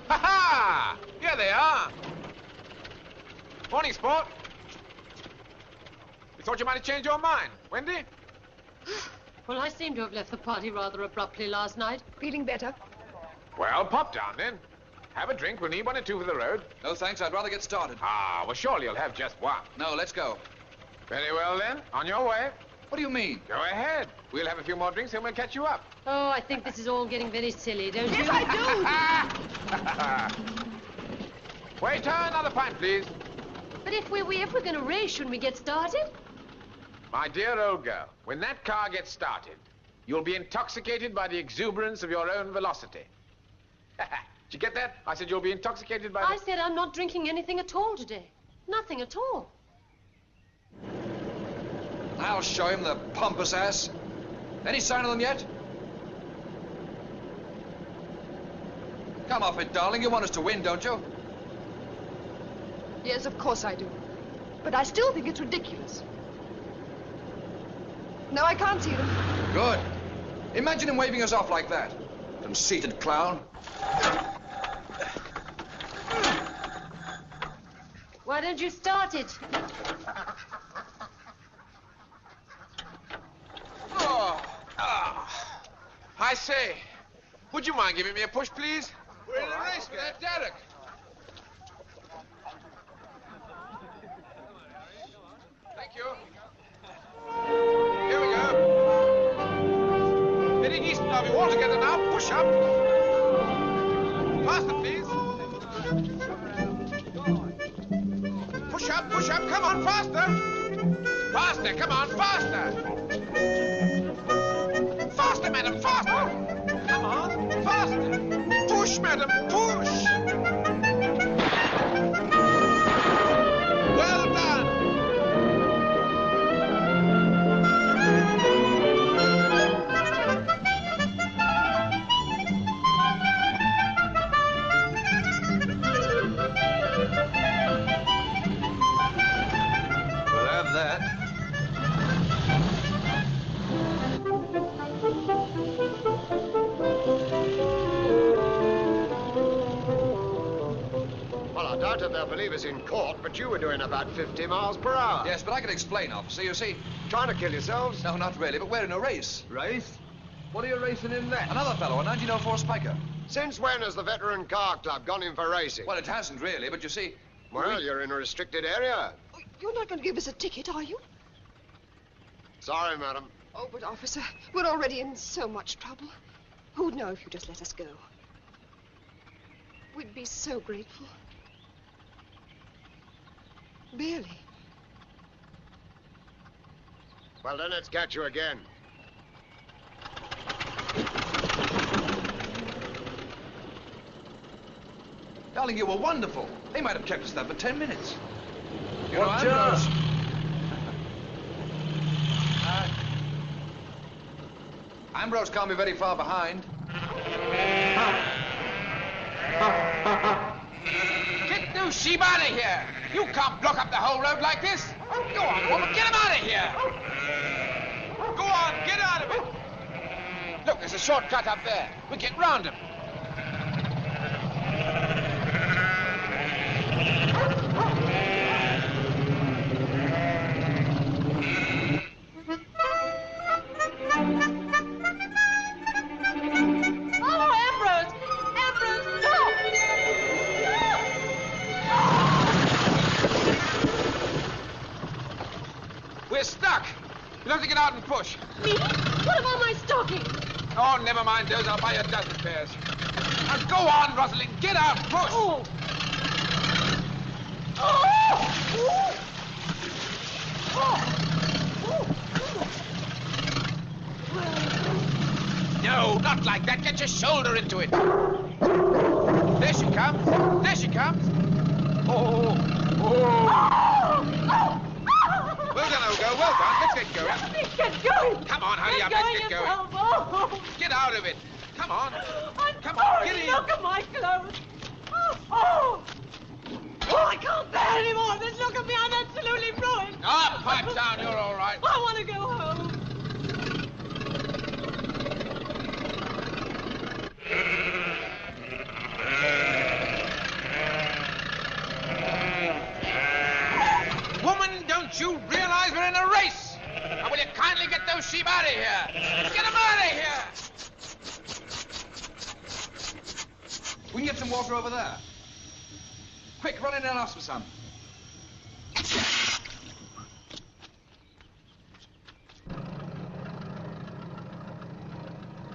Ha-ha! Here they are. Morning, sport. You thought you might have changed your mind. Wendy? Well, I seem to have left the party rather abruptly last night. Feeling better? Well, pop down then. Have a drink. We'll need 1 or 2 for the road. No, thanks. I'd rather get started. Ah, well, surely you'll have just one. No, let's go. Very well, then. On your way. What do you mean? Go ahead. We'll have a few more drinks, and we'll catch you up. Oh, I think this is all getting very silly, don't you? Yes, I do. Waiter, another pint, please. But if we're going to race, shouldn't we get started? My dear old girl, when that car gets started, you'll be intoxicated by the exuberance of your own velocity. Did you get that? I said you'll be intoxicated by I said I'm not drinking anything at all today. Nothing at all. I'll show him, the pompous ass. Any sign of them yet? Come off it, darling. You want us to win, don't you? Yes, of course I do. But I still think it's ridiculous. No, I can't see them. Good. Imagine him waving us off like that. Conceited clown. Why don't you start it? I say, would you mind giving me a push, please? We're in a race with that Darracq. Thank you. Here we go. Heading east now. We want to get it now. Push up. Faster, please. Push up, push up. Come on, faster. Faster, come on, faster. Faster, madam, faster. Come on, faster. Push, madam, push. Well done. We'll have that. Well, I doubt if they'll believe us in court, but you were doing about 50 miles per hour. Yes, but I can explain, officer. You see... Trying to kill yourselves? No, not really, but we're in a race. Race? What are you racing in that? Another fellow, a 1904 Spyker. Since when has the Veteran Car Club gone in for racing? Well, it hasn't really, but you see... Well, you're in a restricted area. Oh, you're not going to give us a ticket, are you? Sorry, madam. Oh, but, officer, we're already in so much trouble. Who'd know if you just let us go? We'd be so grateful. Really? Well, then let's catch you again. Darling, you were wonderful. They might have kept us there for 10 minutes. You know, Watch Ambrose. Ambrose can't be very far behind. Get those sheep out of here. You can't block up the whole road like this. Go on, woman, get him out of here. Go on, get out of it. Look, there's a shortcut up there. We get round him. Oh, Ambrose! Ambrose, no! We're stuck. You'll have to get out and push. Me? What about my stockings? Oh, never mind those. I'll buy you a dozen pairs. Now go on, Rosalind. Get out. Push. Oh! No, not like that. Get your shoulder into it. There she comes. There she comes. Oh. Well done, old girl. Well done. Let's get going. Let's get going. Come on, hurry up. Let's get going. Oh. Get out of it. Come on. I'm Come sorry. on, get in. Look at my clothes. Oh, I can't bear anymore. This look at me. I'm absolutely ruined. Ah, pipe down. You're all right. I want to go home. sheep out of here! Get them out of here! We can get some water over there. Quick, run in and ask for some.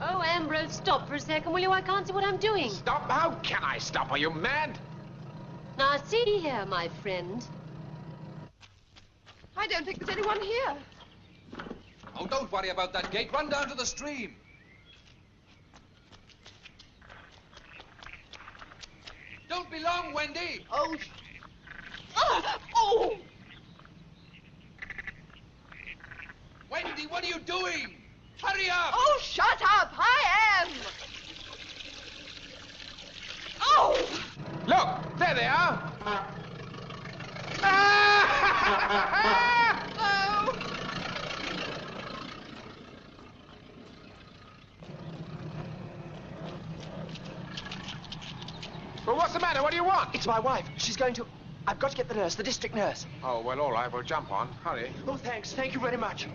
Oh, Ambrose, stop for a second, will you? I can't see what I'm doing. Stop? How can I stop? Are you mad? Now, see here, my friend. I don't think there's anyone here. Oh, don't worry about that gate. Run down to the stream. Don't be long, Wendy. Oh. Oh! Wendy, what are you doing? Hurry up! Oh, shut up! I am! Oh! Look, there they are. Oh! Well, what's the matter? What do you want? It's my wife. She's going to... I've got to get the nurse, the district nurse. Oh, well, all right. We'll jump on. Hurry. Oh, thanks. Thank you very much.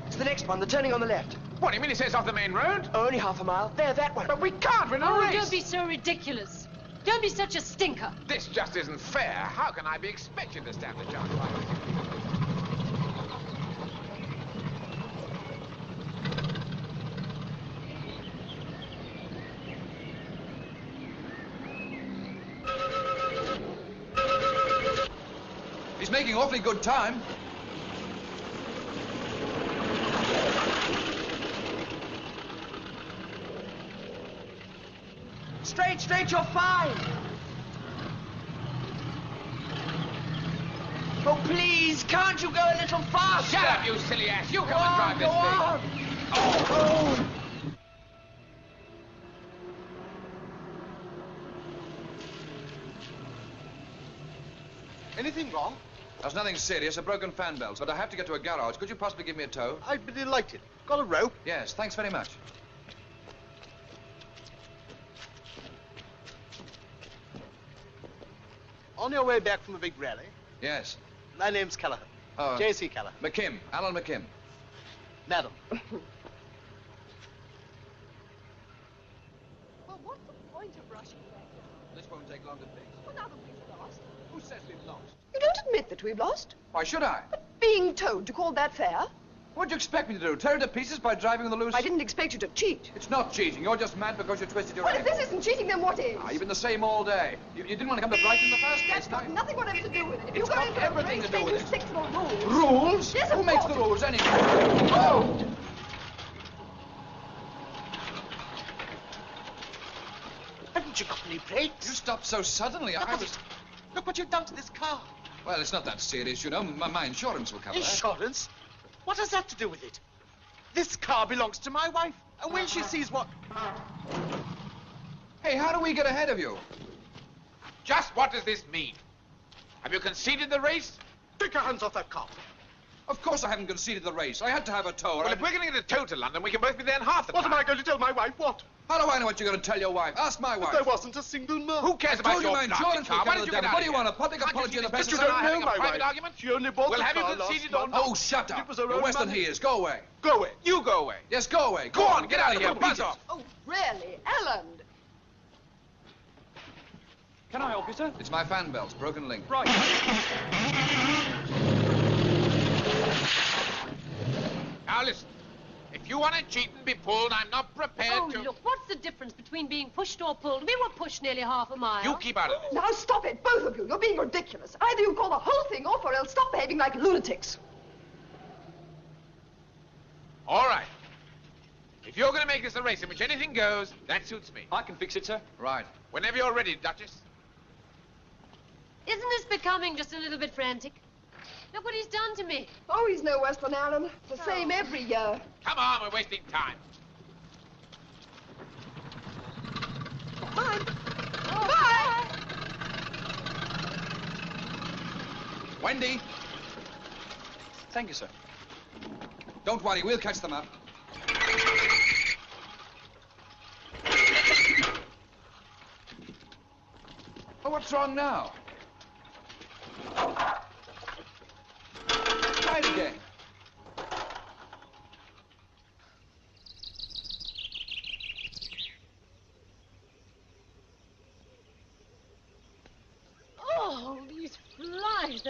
It's the next one, the turning on the left. What, do you mean it says off the main road? Only half a mile. There, that one. But we can't win a Oh, race. don't be so ridiculous. Don't be such a stinker. This just isn't fair. How can I be expected to stand a chance like this? He's making awfully good time. Straight, straight, you're fine. Oh, please, can't you go a little faster? Shut up, you silly ass. You come Go and on, drive this go thing. on. Oh. Anything wrong? There's nothing serious, a broken fan belt, but I have to get to a garage. Could you possibly give me a tow? I'd be delighted. Got a rope? Yes, thanks very much. On your way back from the big rally? Yes. My name's Callahan. J.C. Callahan. McKim, Alan McKim. Madam. Well, what's the point of rushing back? This won't take long to fix. Well, now that we've lost. Who says we've lost? You don't admit that we've lost? Why should I? Being towed, to call that fair? What'd you expect me to do? Tear it to pieces by driving on the loose? I didn't expect you to cheat. It's not cheating. You're just mad because you twisted your Well, if ankle. this isn't cheating, then what is? You've been the same all day. You didn't want to come to Brighton in the first place. That's got nothing whatever to do with it. If you It's go got into a everything race, to do then with you it. stick to the rules. Rules? Yes, Who of makes course. the rules anyway? Oh! Haven't you got any brakes? You stopped so suddenly. Look what you've done to this car. Well, it's not that serious, you know. My insurance will cover that. Insurance? What has that to do with it? This car belongs to my wife. And when she sees what... Hey, how do we get ahead of you? Just what does this mean? Have you conceded the race? Take your hands off that car. Of course I haven't conceded the race. I had to have a tow. Well, if we're going to get a tow to London, we can both be there in half the What time. am I going to tell my wife? What? How do I know what you're going to tell your wife? Ask my wife. There wasn't a single move. Who cares about told you your my insurance will car? Why cover did you the get damage. out What of do you here? want, a public Can't you apology see in the this best But you picture don't and I know having a my private wife. argument? She only bought Well, the have you car last conceded month. or not? Oh, shut up. It was her You're own worse than money. he is. Go away. Go away. You go away. Yes, go away. Go on, get out of here. Beat Buzz it. off. Oh, really? Ellen? Can I help you, sir? It's my fan belts, broken link. Right. Now listen. If you want to cheat and be pulled, I'm not prepared Oh, to... look, what's the difference between being pushed or pulled? We were pushed nearly half a mile. You keep out of this. Now stop it, both of you. You're being ridiculous. Either you call the whole thing off or else stop behaving like lunatics. All right. If you're going to make this a race in which anything goes, that suits me. I can fix it, sir. Right. Whenever you're ready, Duchess. Isn't this becoming just a little bit frantic? Look what he's done to me. Oh, he's no worse than Aaron. The same every year. Come on, we're wasting time. Bye. Oh, Bye. Wendy. Thank you, sir. Don't worry, we'll catch them up. Oh, what's wrong now? Try it again.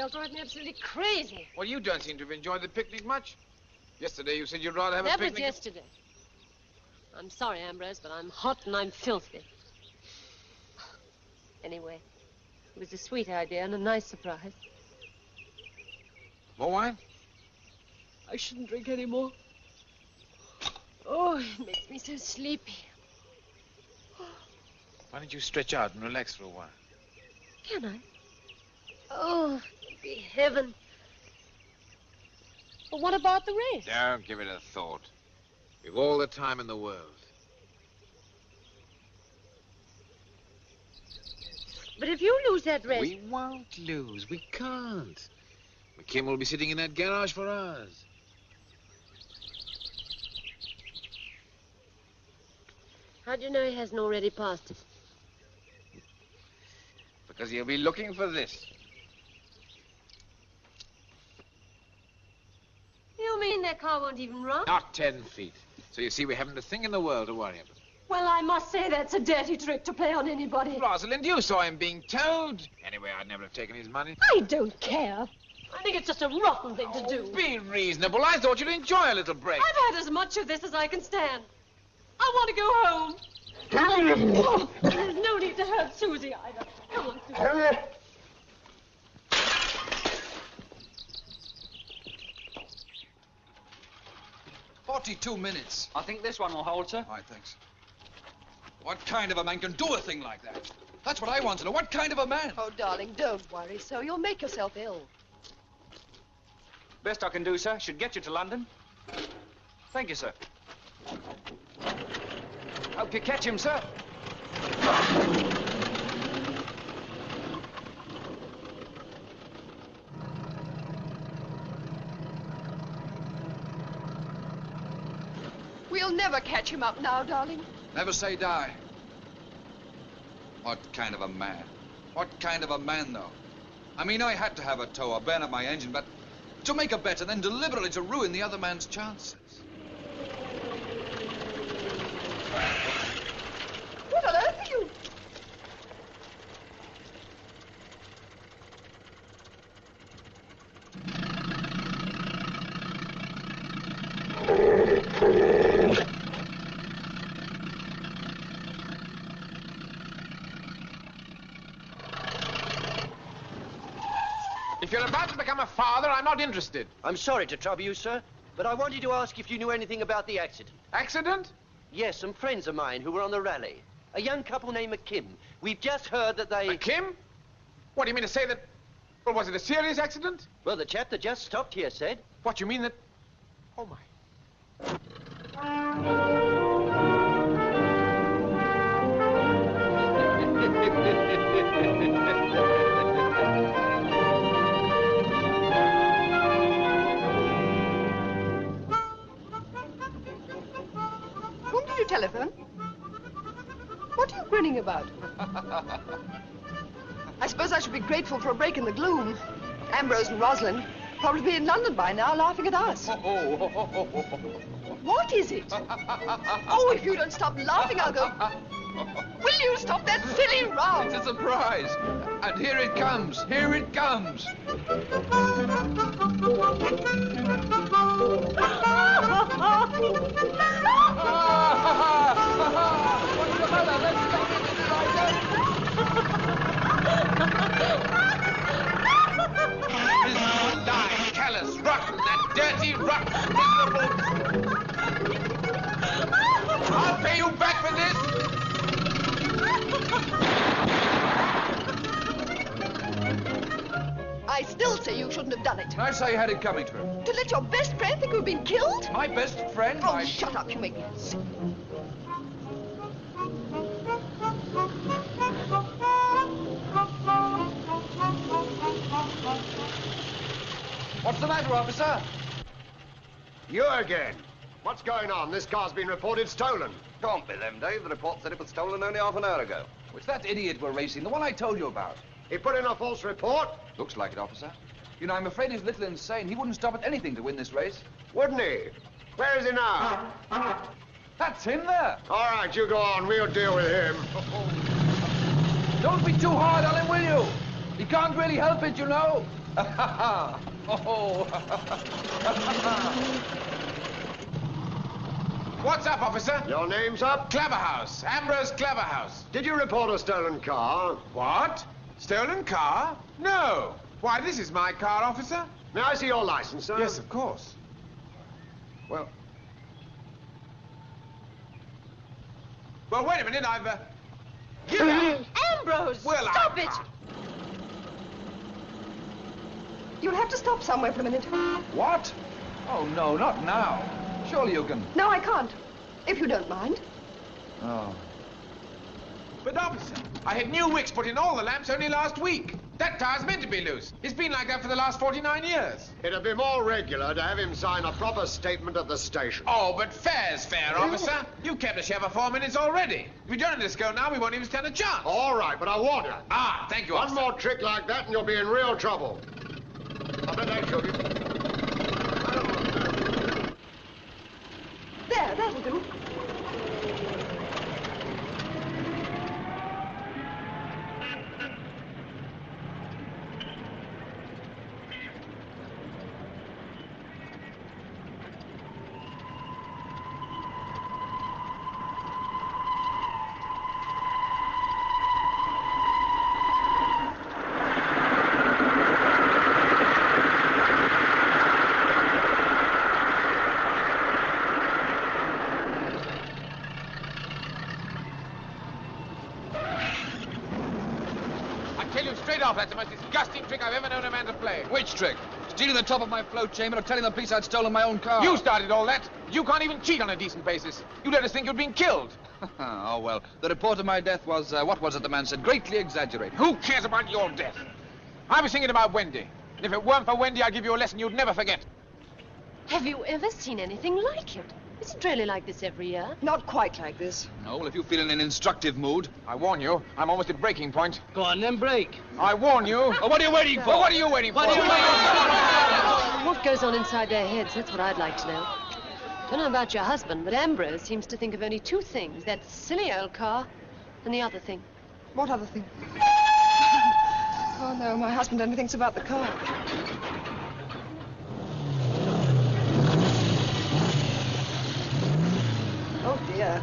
they'll drive me absolutely crazy. Well, you don't seem to have enjoyed the picnic much. Yesterday you said you'd rather have a That picnic... was yesterday. I'm sorry, Ambrose, but I'm hot and I'm filthy. Anyway, it was a sweet idea and a nice surprise. More wine? I shouldn't drink any more. Oh, it makes me so sleepy. Why don't you stretch out and relax for a while? Can I? Oh, it'd be heaven. But what about the race? Don't give it a thought. We've all the time in the world. But if you lose that race... We won't lose. We can't. McKim will be sitting in that garage for hours. How do you know he hasn't already passed it? Because he'll be looking for this. You mean their car won't even run? Not 10 feet. So you see, we haven't a thing in the world to worry about. Well, I must say that's a dirty trick to play on anybody. Rosalind, you saw him being towed. Anyway, I'd never have taken his money. I don't care. I think it's just a rotten thing to do. Be reasonable. I thought you'd enjoy a little break. I've had as much of this as I can stand. I want to go home. Oh, there's no need to hurt Susie either. Come on, Susie. 42 minutes. I think this one will hold, sir. All right, thanks. What kind of a man can do a thing like that? That's what I want to know. What kind of a man? Oh, darling, don't worry so. You'll make yourself ill. Best I can do, sir. Should get you to London. Thank you, sir. Hope you catch him, sir. We'll never catch him up now, darling. Never say die. What kind of a man? What kind of a man, though? I mean, I had to have a tow or burn up my engine, but to make a bet and then deliberately to ruin the other man's chances. What on earth are you? If you're about to become a father, I'm not interested. I'm sorry to trouble you, sir, but I wanted to ask if you knew anything about the accident. Accident? Yes, some friends of mine who were on the rally. A young couple named McKim. We've just heard that they... McKim? What, do you mean to say that... Well, was it a serious accident? Well, the chap that just stopped here said... What, you mean that... Oh, my... Whom did you telephone? What are you grinning about? I suppose I should be grateful for a break in the gloom. Ambrose and Rosalind probably be in London by now, laughing at us. What is it? Oh, if you don't stop laughing, I'll go... Will you stop that silly row? It's a surprise. And here it comes. Here it comes. What's the matter? Let's stop it. Miserable, lying, callous, rotten, that dirty, rotten, miserable... I'll pay you back for this! I still say you shouldn't have done it. I saw you had it coming to him. To let your best friend think you've been killed? My best friend? Oh, shut up, you make me sick. What's the matter, officer? You again. What's going on? This car's been reported stolen. Can't be them, Dave. The report said it was stolen only half an hour ago. It's that idiot we're racing, the one I told you about. He put in a false report? Looks like it, officer. You know, I'm afraid he's a little insane. He wouldn't stop at anything to win this race. Wouldn't he? Where is he now? That's him there. All right, you go on. We'll deal with him. Don't be too hard on him, will you? He can't really help it, you know. Oh. What's up, officer? Your name's up? Claverhouse. Ambrose Claverhouse. Did you report a stolen car? What? Stolen car? No. Why, this is my car, officer. May I see your license, sir? Yes, of course. Well, wait a minute, I've... Give up. Ambrose, Well, stop it! You'll have to stop somewhere for a minute. What? Oh, no, not now. Surely you can... No, I can't. If you don't mind. Oh. But, officer, I had new wicks put in all the lamps only last week. That car's meant to be loose. It's been like that for the last 49 years. it'd be more regular to have him sign a proper statement at the station. Oh, but fair's fair, officer. You kept us here for 4 minutes already. If we don't let us go now, we won't even stand a chance. All right, but I warn you. Ah, thank you, One officer. more trick like that and you'll be in real trouble. I bet that should be... There, that'll do. That's the most disgusting trick I've ever known a man to play. Which trick? Stealing the top of my float chamber or telling the police I'd stolen my own car? You started all that. You can't even cheat on a decent basis. You let us think you'd been killed. Oh, well, the report of my death was, what was it the man said? Greatly exaggerated. Who cares about your death? I was thinking about Wendy. And if it weren't for Wendy, I'd give you a lesson you'd never forget. Have you ever seen anything like it? Is it really like this every year? Not quite like this. No, well, if you feel in an instructive mood... I warn you, I'm almost at breaking point. Go on, then break. I warn you. Oh, what are you waiting for? What are you waiting for? What goes on inside their heads? That's what I'd like to know. Don't know about your husband, but Ambrose seems to think of only two things. That silly old car and the other thing. What other thing? Oh, no, my husband only thinks about the car. Oh, dear.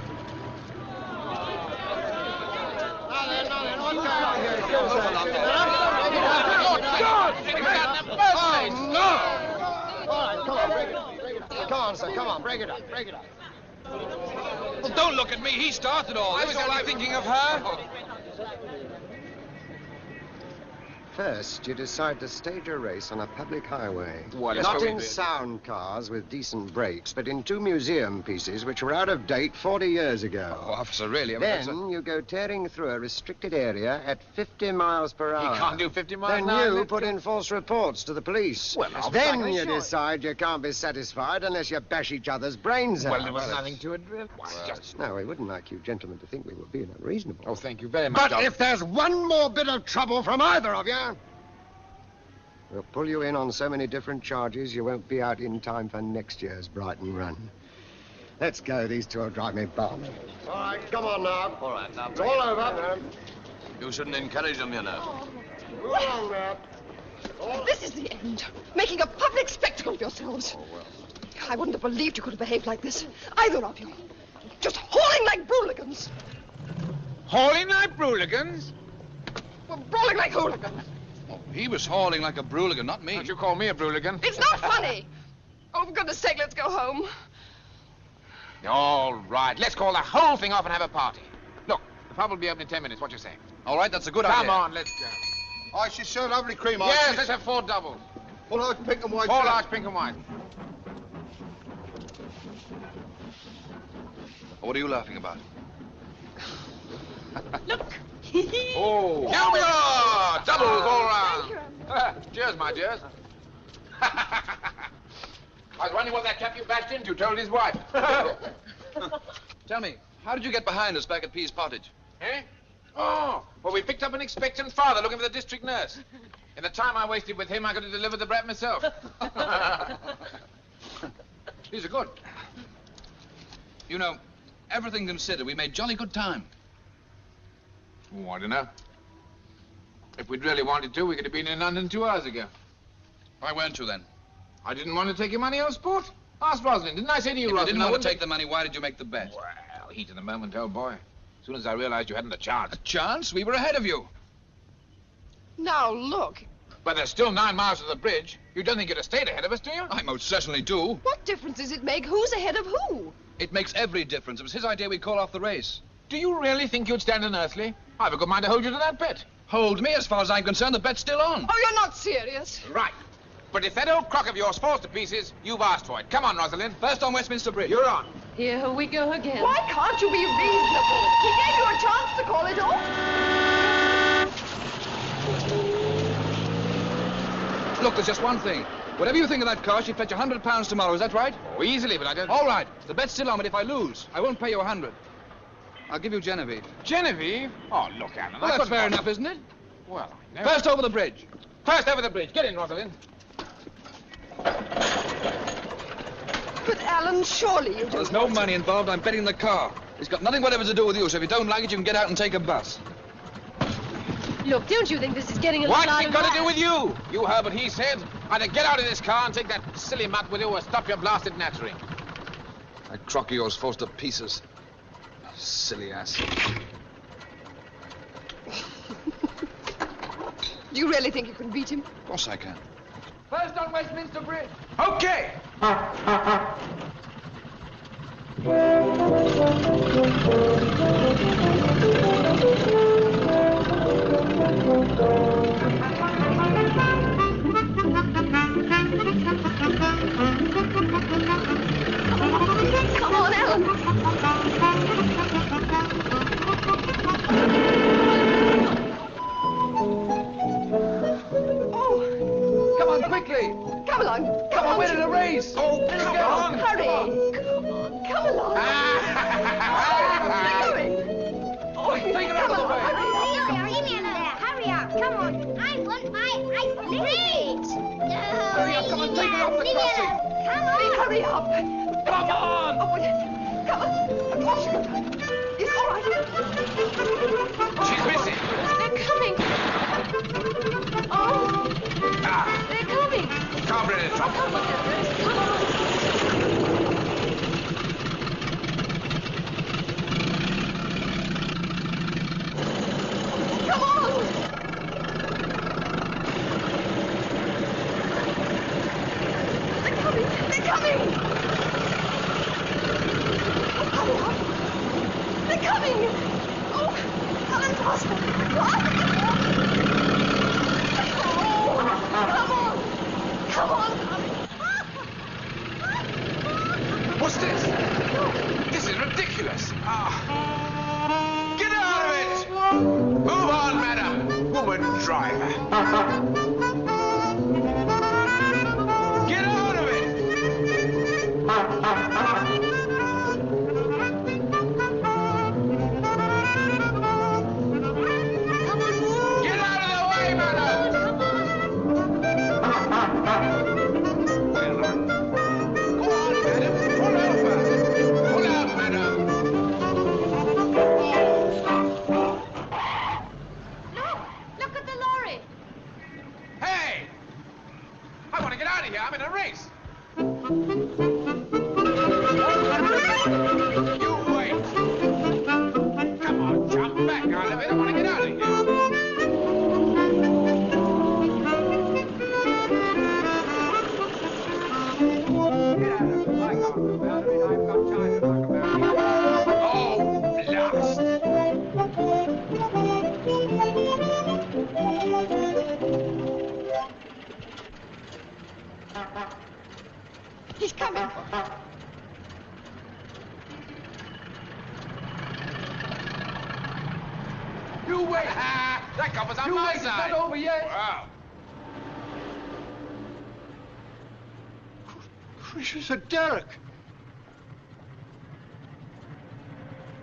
Oh, no! All right, come on, break it up. Come on, sir, come on, break it up, break it up. Well, don't look at me. He started all this. I was only thinking of her. First, you decide to stage a race on a public highway. Well, that's Not what we in did. sound cars with decent brakes, but in two museum pieces which were out of date 40 years ago. Oh, officer, really? Then you go tearing through a restricted area at 50 miles per hour. He can't do 50 miles Then an hour. you put in false reports to the police. Well, I'll then back you sure. decide you can't be satisfied unless you bash each other's brains out. Well, there was nothing to it, really. No, we wouldn't like you gentlemen to think we were being unreasonable. Oh, thank you very much. But if there's one more bit of trouble from either of you, we'll pull you in on so many different charges you won't be out in time for next year's Brighton Run. Let's go. These two will drive me balmy. All right, come on now. All right, now. It's all over. You shouldn't encourage them, you know. Move along now. This is the end. Making a public spectacle of yourselves. Oh, well. I wouldn't have believed you could have behaved like this. Either of you. Just hauling like hooligans. Hauling like hooligans? Well, brawling like hooligans. Oh, he was hauling like a brooligan, not me. Don't you call me a hooligan? It's not funny. Oh, for goodness sake, let's go home. All right, let's call the whole thing off and have a party. Look, the pub will be open in 10 minutes. What you say? All right, that's a good Come idea. on, let's go. Oh, she's so lovely cream. Yes, let's have 4 doubles. Full large pink and white. 4 large pink and white. What are you laughing about? Look. Oh. Here we are! Doubles all round. Cheers, my dears. I was wondering what that chap you bashed into told his wife. Tell me, how did you get behind us back at Pease Pottage? Eh? Oh, well, we picked up an expectant father looking for the district nurse. In the time I wasted with him, I could have delivered the brat myself. These are good. You know, everything considered, we made jolly good time. Oh, I don't know. If we'd really wanted to, we could have been in London 2 hours ago. Why weren't you then? I didn't want to take your money, old sport. Ask Rosalind. Didn't I say to you, If you Rosalind? didn't want to take the money, why did you make the bet? Well, heat of the moment, old boy. As soon as I realized you hadn't a chance. A chance? We were ahead of you. Now, look. But there's still 9 miles to the bridge. You don't think you'd have stayed ahead of us, do you? I most certainly do. What difference does it make? Who's ahead of who? It makes every difference. It was his idea we'd call off the race. Do you really think you'd stand an earthly? I've a good mind to hold you to that bet. Hold me? As far as I'm concerned, the bet's still on. Oh, you're not serious. Right. But if that old crock of yours falls to pieces, you've asked for it. Come on, Rosalind. First on Westminster Bridge. You're on. Here we go again. Why can't you be reasonable? He gave you a chance to call it off. Look, there's just one thing. Whatever you think of that car, she'll fetch £100 tomorrow. Is that right? Oh, easily, but I don't... All right. The bet's still on, but if I lose, I won't pay you 100. I'll give you Genevieve. Genevieve? Oh, look, Alan. Well, that's fair enough, isn't it? Well, I know. First over the bridge. First over the bridge. Get in, Rosalind. But, Alan, surely you do. There's no money involved. I'm betting the car. It's got nothing whatever to do with you, so if you don't like it, you can get out and take a bus. Look, don't you think this is getting a little out What's of it got to hand? do with you? You heard what he said. Either get out of this car and take that silly mutt with you or stop your blasted nattering. That crock of yours falls to pieces. Silly ass. Do you really think you can beat him? Of course I can. First on Westminster Bridge. Okay. Come on, Alan. Come on, quickly! Come along. Come on, we're in a race! Oh, come on! Hurry. Come on. Come along. They're going. Oh, Take it come out of the along. way. Leave me in there. Hurry up. Come on. I want my ice cream. Hurry up, come on, take it off the crossing. Come on. Hurry up. Come on! Oh, come on. Of course you can. It's all right. She's missing. They're coming. Oh, they're coming. Can't bring it up. Come on, Ambrose. Come on. Come on. They're coming. They're coming. Oh, come on. They're coming. Oh, Alan, faster. Come on. What's this? This is ridiculous. Get out of it! Move on, madam. Woman driver. Get out of it! Get out of the way, madam! Go on, madam. Pull over. Pull out, madam. Look at the lorry. Hey! I want to get out of here. I'm in a race. You wait. Come on, jump back out of it. I want to get out of here. Oh, blast! He's coming. You wait! That cop was on my side. It's not over yet. Wow. Gracious, a Darracq.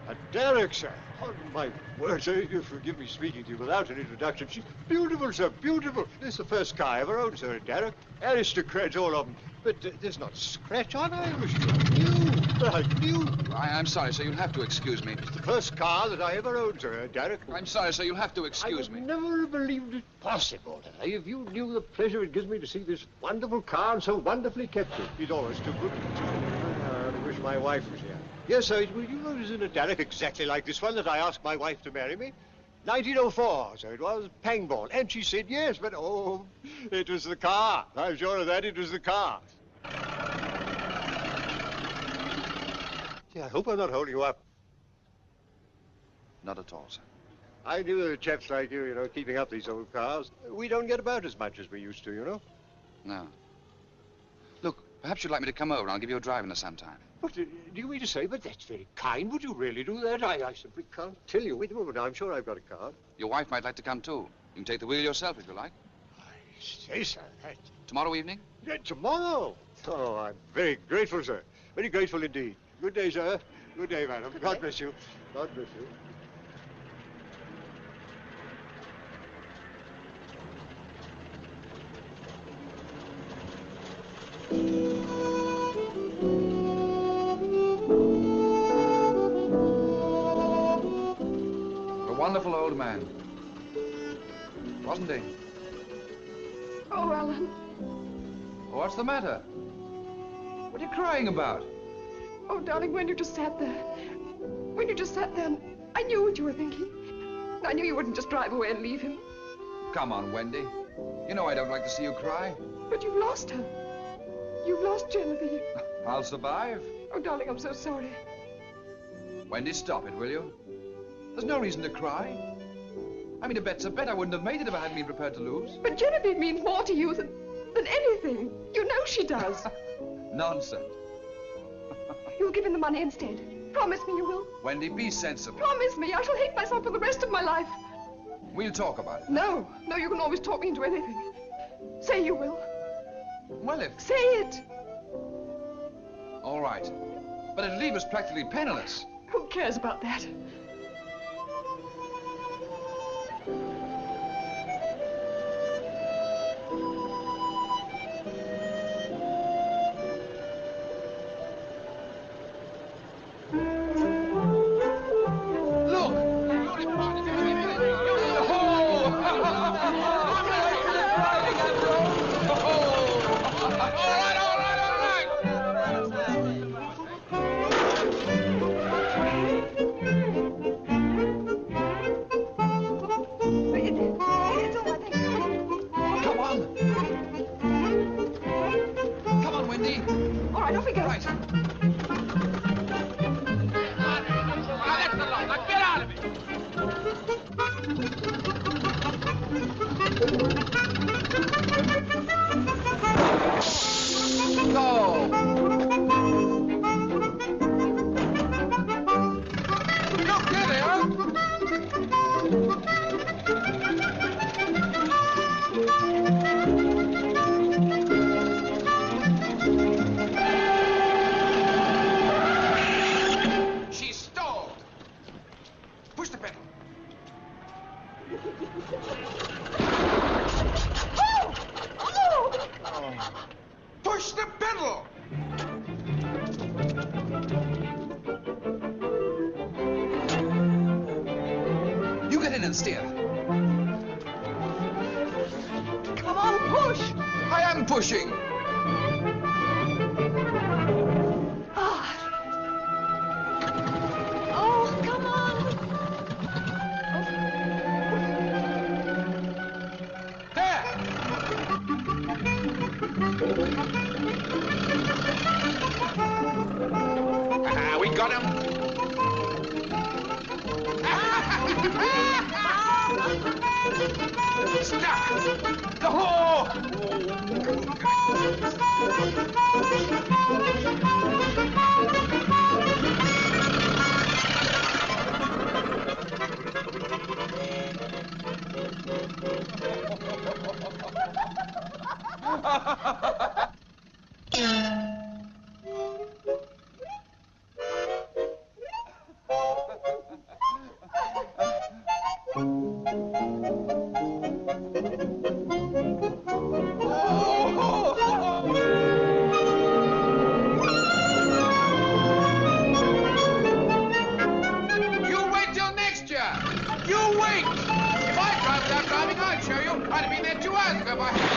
A Darracq, sir. Oh, my word, sir, you forgive me speaking to you without an introduction. She's beautiful, sir, beautiful. This is the first car I ever owned, sir, a Darracq. Aristocrats, all of them. But there's not a scratch on her. It was new. But I knew. I'm sorry, sir. You'll have to excuse me. It's the first car that I ever owned, sir, Darracq. I'm sorry, sir. You'll have to excuse me. I never believed it possible. If you knew the pleasure it gives me to see this wonderful car and so wonderfully kept it. He's always too good. I wish my wife was here. Yes, sir. Will you notice in a Darracq exactly like this one that I asked my wife to marry me? 1904, so it was, Pangborn. And she said yes, but oh, it was the car. I'm sure of that, it was the car. Gee, I hope I'm not holding you up. Not at all, sir. I knew there were chaps like you, keeping up these old cars. We don't get about as much as we used to, No. Look, perhaps you'd like me to come over and I'll give you a drive in the sometime. What, do you mean to say? But that's very kind. Would you really do that? I simply can't tell you. Wait a moment. I'm sure I've got a card. Your wife might like to come, too. You can take the wheel yourself, if you like. I say, sir. Tomorrow evening? Yeah, tomorrow? Oh, I'm very grateful, sir. Very grateful indeed. Good day, sir. Good day, madam. God bless you. God bless you. Wonderful old man. Wasn't he? Oh, Alan. What's the matter? What are you crying about? Oh, darling, when you just sat there. When you just sat there, I knew what you were thinking. I knew you wouldn't just drive away and leave him. Come on, Wendy. You know I don't like to see you cry. But you've lost her. You've lost Genevieve. I'll survive. Oh, darling, I'm so sorry. Wendy, stop it, will you? There's no reason to cry. I mean, a bet's a bet. I wouldn't have made it if I hadn't been prepared to lose. But Genevieve means more to you than anything. You know she does. Nonsense. You'll give him the money instead. Promise me you will. Wendy, be sensible. Promise me. I shall hate myself for the rest of my life. We'll talk about it. No, you can always talk me into anything. Say you will. Well, if... Say it. All right. But it'll leave us practically penniless. Who cares about that? Pushing. Oh, come on. There. We got him. Stuck. Oh! go, boy.